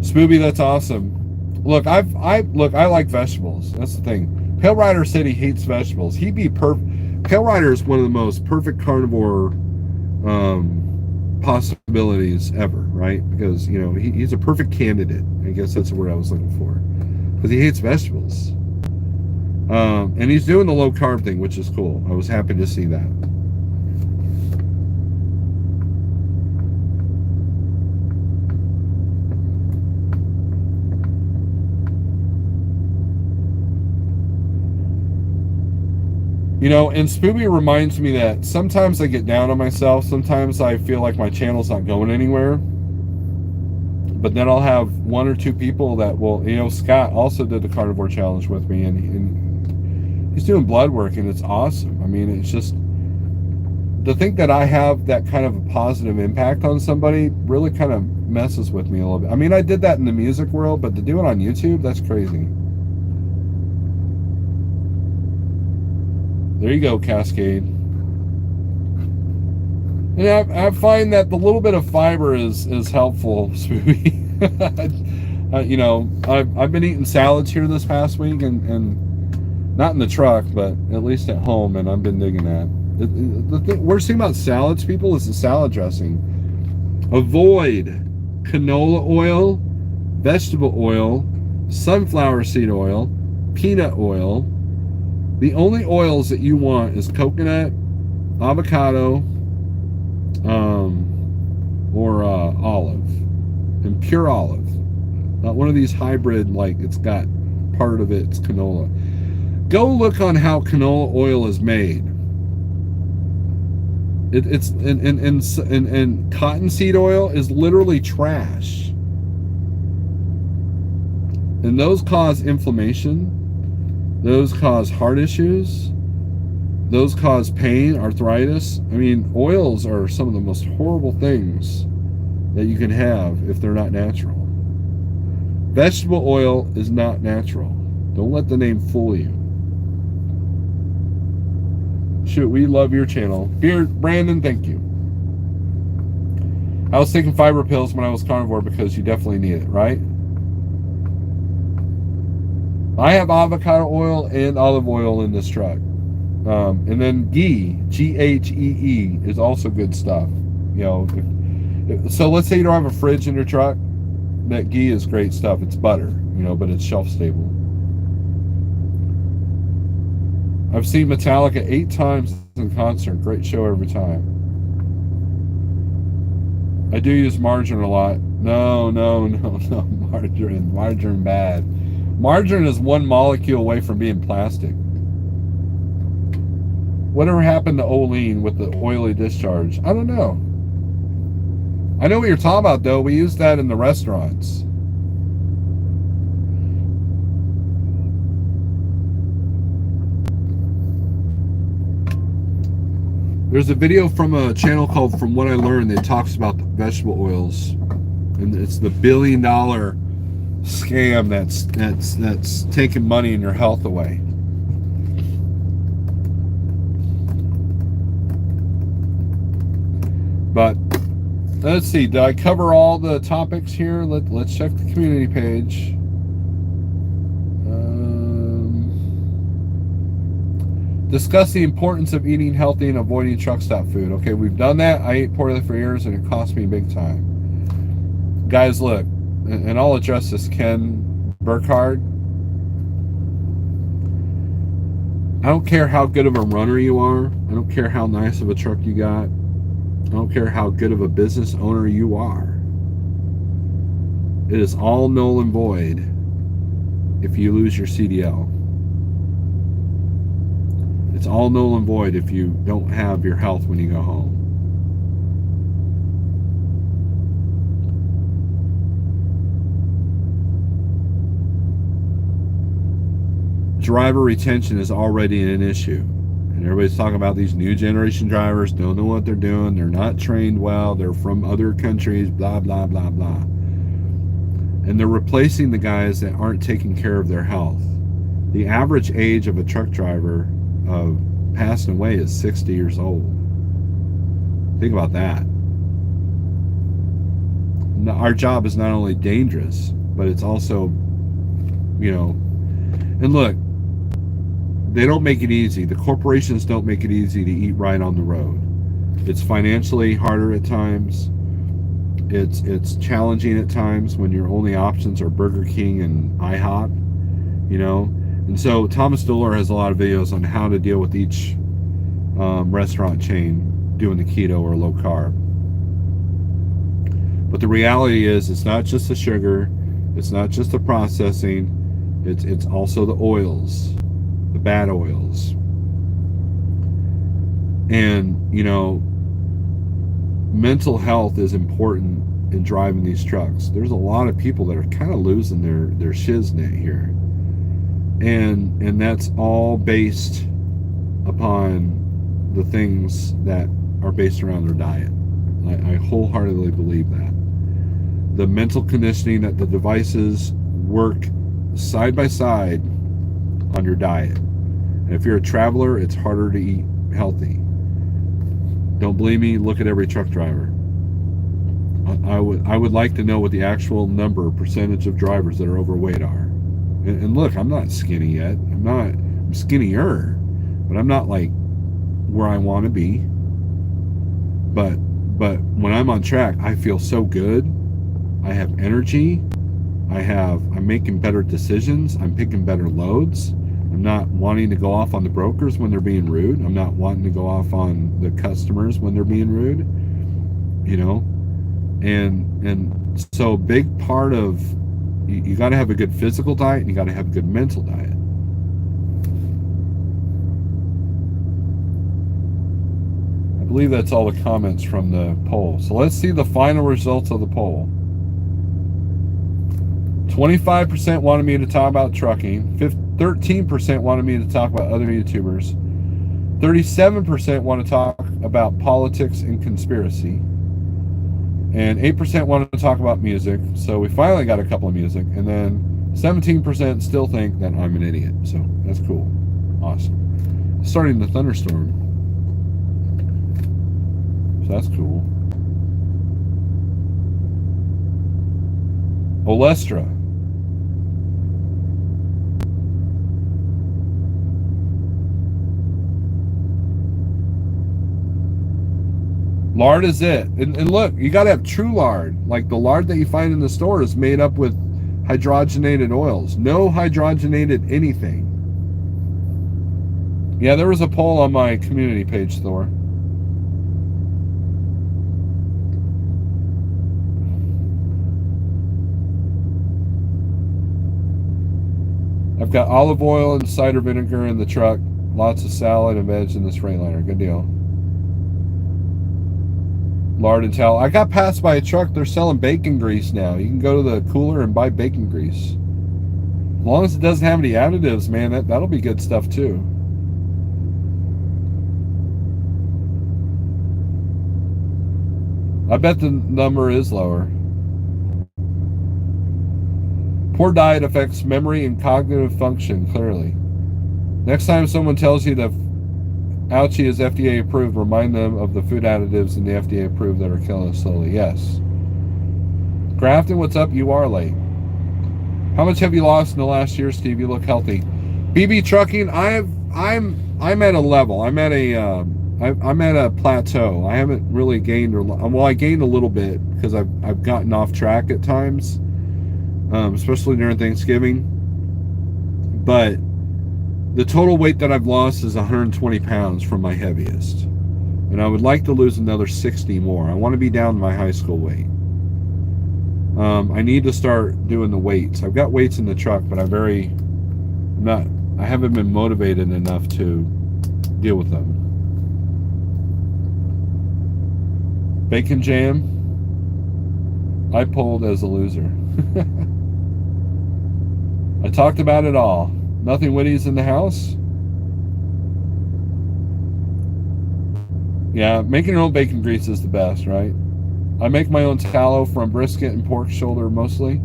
Spooby, that's awesome. Look, I like vegetables. That's the thing. Pale Rider said he hates vegetables. He'd be perfect. Pale Rider is one of the most perfect carnivore possibilities ever, right? Because he's a perfect candidate. I guess that's the word I was looking for. Because he hates vegetables. And he's doing the low carb thing, which is cool. I was happy to see that. And Spooby reminds me that sometimes I get down on myself. Sometimes I feel like my channel's not going anywhere. But then I'll have one or two people that will, Scott also did the carnivore challenge with me, and he's doing blood work, and it's awesome. I mean, it's just, to think that I have that kind of a positive impact on somebody really kind of messes with me a little bit. I mean, I did that in the music world, but to do it on YouTube, that's crazy. There you go, Cascade. And I find that the little bit of fiber is helpful, Spooky. I've been eating salads here this past week, and not in the truck, but at least at home, and I've been digging that. The worst thing about salads, people, is the salad dressing. Avoid canola oil, vegetable oil, sunflower seed oil, peanut oil. The only oils that you want is coconut, avocado, or olive, and pure olive. Not one of these hybrid, like it's got part of it's canola. Go look on how canola oil is made. It's and cottonseed oil is literally trash, and those cause inflammation. Those cause heart issues. Those cause pain, arthritis. I mean, oils are some of the most horrible things that you can have if they're not natural. Vegetable oil is not natural. Don't let the name fool you. Shoot, we love your channel. Brandon, thank you. I was taking fiber pills when I was carnivore because you definitely need it, right? I have avocado oil and olive oil in this truck. And then ghee, Ghee, is also good stuff. So let's say you don't have a fridge in your truck. That ghee is great stuff. It's butter, but it's shelf stable. I've seen Metallica 8 times in concert. Great show every time. I do use margarine a lot. No, margarine bad. Margarine is one molecule away from being plastic. Whatever happened to Olean with the oily discharge? I don't know. I know what you're talking about, though. We use that in the restaurants. There's a video from a channel called From What I Learned that talks about the vegetable oils. And it's the $1 billion scam that's taking money and your health away. But let's see, did I cover all the topics here? Let's check the community page. Discuss the importance of eating healthy and avoiding truck stop food. Okay, we've done that. I ate poorly for years, and it cost me big time. Guys, look, and I'll address this, Ken Burkhardt. I don't care how good of a runner you are. I don't care how nice of a truck you got. I don't care how good of a business owner you are. It is all null and void if you lose your CDL. It's all null and void if you don't have your health when you go home. Driver retention is already an issue. And everybody's talking about these new generation drivers, don't know what they're doing, they're not trained well, they're from other countries, blah, blah, blah, blah. And they're replacing the guys that aren't taking care of their health. The average age of a truck driver passing away is 60 years old. Think about that. Our job is not only dangerous, but it's also, and look, they don't make it easy. The corporations don't make it easy to eat right on the road. It's financially harder at times. It's challenging at times when your only options are Burger King and IHOP, And so Thomas Doolittle has a lot of videos on how to deal with each restaurant chain doing the keto or low carb. But the reality is, it's not just the sugar, it's not just the processing, it's also the oils, the bad oils. And, mental health is important in driving these trucks. There's a lot of people that are kind of losing their shiznit here. And that's all based upon the things that are based around their diet. I wholeheartedly believe that. The mental conditioning that the devices work side by side on your diet. And if you're a traveler, it's harder to eat healthy. Don't believe me? Look at every truck driver. I would like to know what the actual percentage of drivers that are overweight are. And look, I'm not skinny yet. I'm skinnier, but I'm not like where I want to be. But when I'm on track, I feel so good. I have energy. I'm making better decisions. I'm picking better loads. I'm not wanting to go off on the brokers when they're being rude. I'm not wanting to go off on the customers when they're being rude. And so big part of you got to have a good physical diet and you got to have a good mental diet. I believe that's all the comments from the poll. So let's see the final results of the poll. 25% wanted me to talk about trucking. 13% wanted me to talk about other YouTubers. 37% want to talk about politics and conspiracy. And 8% wanted to talk about music. So we finally got a couple of music. And then 17% still think that I'm an idiot. So that's cool. Awesome. Starting the thunderstorm. So that's cool. Olestra. Lard is it. And look, you got to have true lard. Like the lard that you find in the store is made up with hydrogenated oils. No hydrogenated anything. Yeah, there was a poll on my community page, Thor. I've got olive oil and cider vinegar in the truck. Lots of salad and veg in this Freightliner. Good deal. Lard and tallow. I got passed by a truck. They're selling bacon grease now. You can go to the cooler and buy bacon grease. As long as it doesn't have any additives, man, that'll be good stuff too. I bet the number is lower. Poor diet affects memory and cognitive function, clearly. Next time someone tells you that Ouchie is FDA approved, remind them of the food additives in the FDA approved that are killing us slowly. Yes. Grafton, what's up? You are late. How much have you lost in the last year, Steve? You look healthy. BB Trucking, I'm I'm at a level. I'm at a plateau. I haven't really gained, or well, I gained a little bit because I've gotten off track at times, especially during Thanksgiving. But the total weight that I've lost is 120 pounds from my heaviest, and I would like to lose another 60 more. I want to be down to my high school weight. I need to start doing the weights. I've got weights in the truck, but I haven't been motivated enough to deal with them. Bacon jam, I pulled as a loser. I talked about it all. Nothing witty's in the house. Yeah, making your own bacon grease is the best, right? I make my own tallow from brisket and pork shoulder mostly.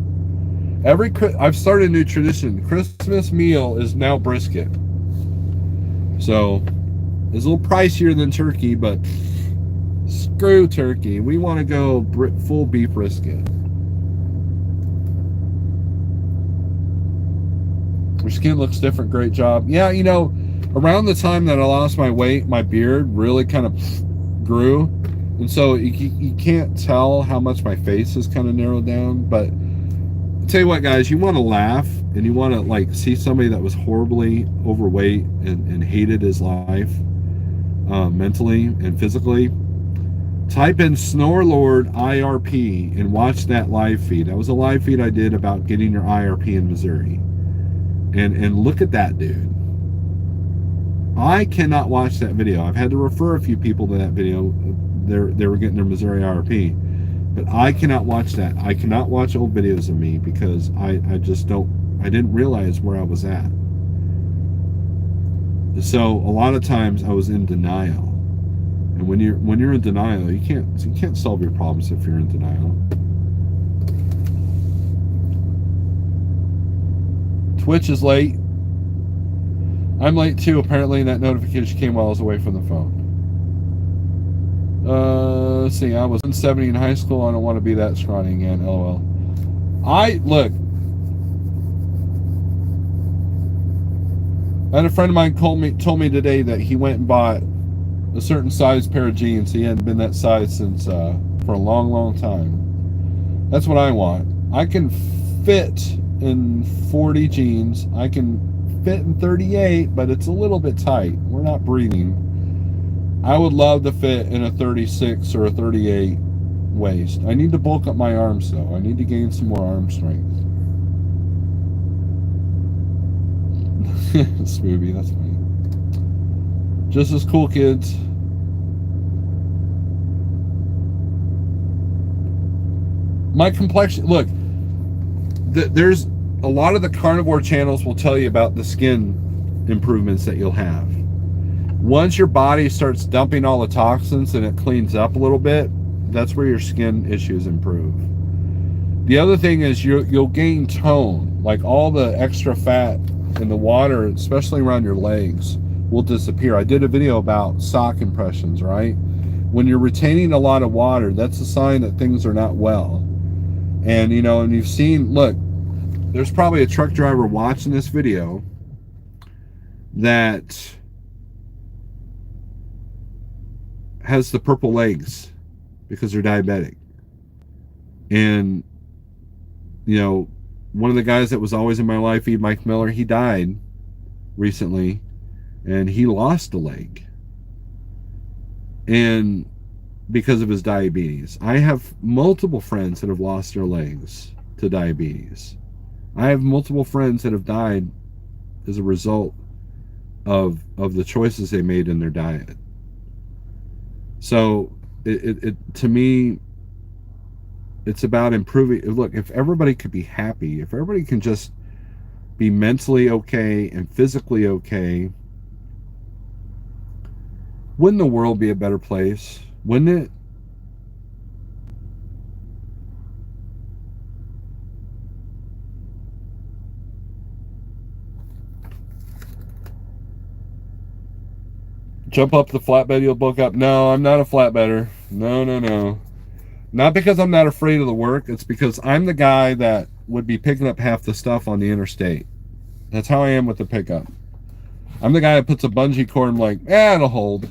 I've started a new tradition. Christmas meal is now brisket. So it's a little pricier than turkey, but screw turkey. We want to go full beef brisket. Your skin looks different. Great job. Yeah, around the time that I lost my weight, my beard really kind of grew. And so you can't tell how much my face is kind of narrowed down. But I'll tell you what, guys, you want to laugh and you want to see somebody that was horribly overweight and hated his life mentally and physically. Type in Snorelord IRP and watch that live feed. That was a live feed I did about getting your IRP in Missouri. And look at that dude. I cannot watch that video. I've had to refer a few people to that video. They were getting their Missouri IRP. But I cannot watch that. I cannot watch old videos of me because I didn't realize where I was at. So a lot of times I was in denial. And when you're in denial, you can't solve your problems if you're in denial. Twitch is late. I'm late too. Apparently that notification came while I was away from the phone. Let's see. I was 170 in high school. I don't want to be that scrawny again. LOL. I had a friend of mine told me today that he went and bought a certain size pair of jeans. He hadn't been that size since for a long, long time. That's what I want. I can fit in 40 jeans. I can fit in 38, but it's a little bit tight. We're not breathing. I would love to fit in a 36 or a 38 waist. I need to bulk up my arms though. I need to gain some more arm strength. Smoothie, that's funny. Just as cool, kids. My complexion, look, there's a lot of the carnivore channels will tell you about the skin improvements that you'll have. Once your body starts dumping all the toxins and it cleans up a little bit, that's where your skin issues improve. The other thing is you'll gain tone, like all the extra fat in the water, especially around your legs, will disappear. I did a video about sock impressions, right? When you're retaining a lot of water, that's a sign that things are not well. And and you've seen, look, there's probably a truck driver watching this video that has the purple legs because they're diabetic. And one of the guys that was always in my life, Mike Miller, he died recently and he lost a leg, and because of his diabetes. I have multiple friends that have lost their legs to diabetes. I have multiple friends that have died as a result of the choices they made in their diet. So it to me, it's about improving. Look, if everybody could be happy, if everybody can just be mentally okay and physically okay, wouldn't the world be a better place? Wouldn't it? Jump up the flatbed, you'll bulk up. No, I'm not a flatbedder. No. Not because I'm not afraid of the work. It's because I'm the guy that would be picking up half the stuff on the interstate. That's how I am with the pickup. I'm the guy that puts a bungee cord. I'm like, it'll hold.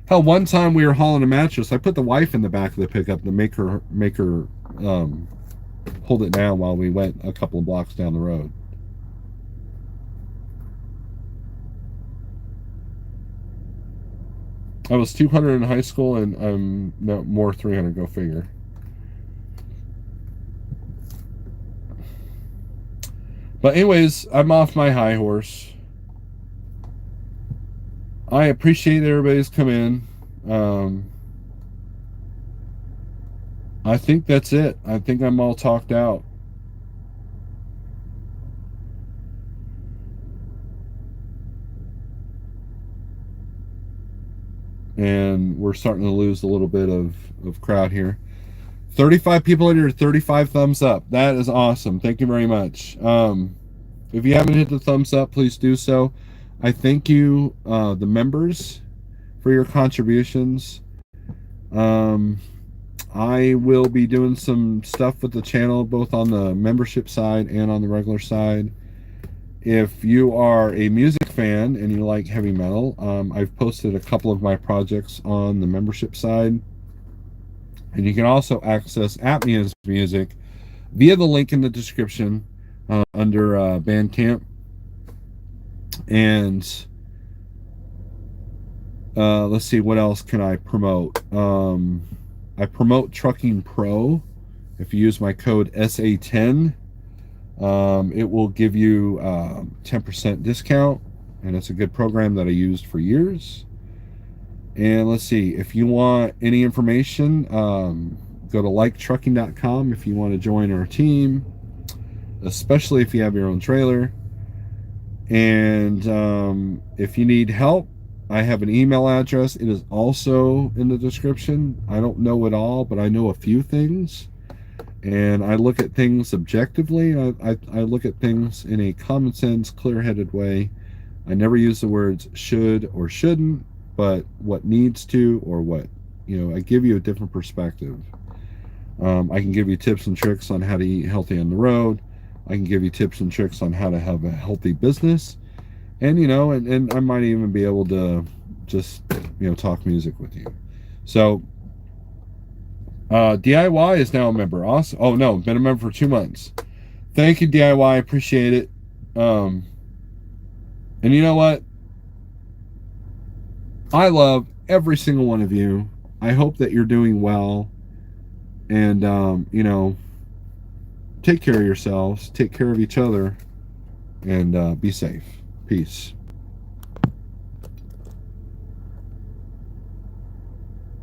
Hell, one time we were hauling a mattress. I put the wife in the back of the pickup to make her hold it down while we went a couple of blocks down the road. I was 200 in high school, and I'm no more 300. Go figure. But anyways, I'm off my high horse. I appreciate everybody's come in. I think that's it. I think I'm all talked out. And we're starting to lose a little bit of crowd here. 35 people in here, 35 thumbs up. That is awesome. Thank you very much. If you haven't hit the thumbs up, please do so. I thank you, the members, for your contributions. I will be doing some stuff with the channel, both on the membership side and on the regular side. If you are a music fan and you like heavy metal, I've posted a couple of my projects on the membership side. And you can also access Apnea's music via the link in the description under Bandcamp. And let's see, what else can I promote? I promote Trucking Pro. If you use my code SA10, it will give you 10% discount, and it's a good program that I used for years. And let's see, if you want any information, go to liketrucking.com if you want to join our team, especially if you have your own trailer. And if you need help, I have an email address. It is also in the description. I don't know it all, but I know a few things. And I look at things objectively. I look at things in a common sense, clear-headed way. I never use the words should or shouldn't, but what needs to, or what, I give you a different perspective. I can give you tips and tricks on how to eat healthy on the road. I can give you tips and tricks on how to have a healthy business. And, and I might even be able to just, talk music with you. So, DIY is now a member. Awesome. Oh, no, been a member for 2 months. Thank you, DIY. Appreciate it. And you know what? I love every single one of you. I hope that you're doing well. And, take care of yourselves. Take care of each other. And be safe. Peace.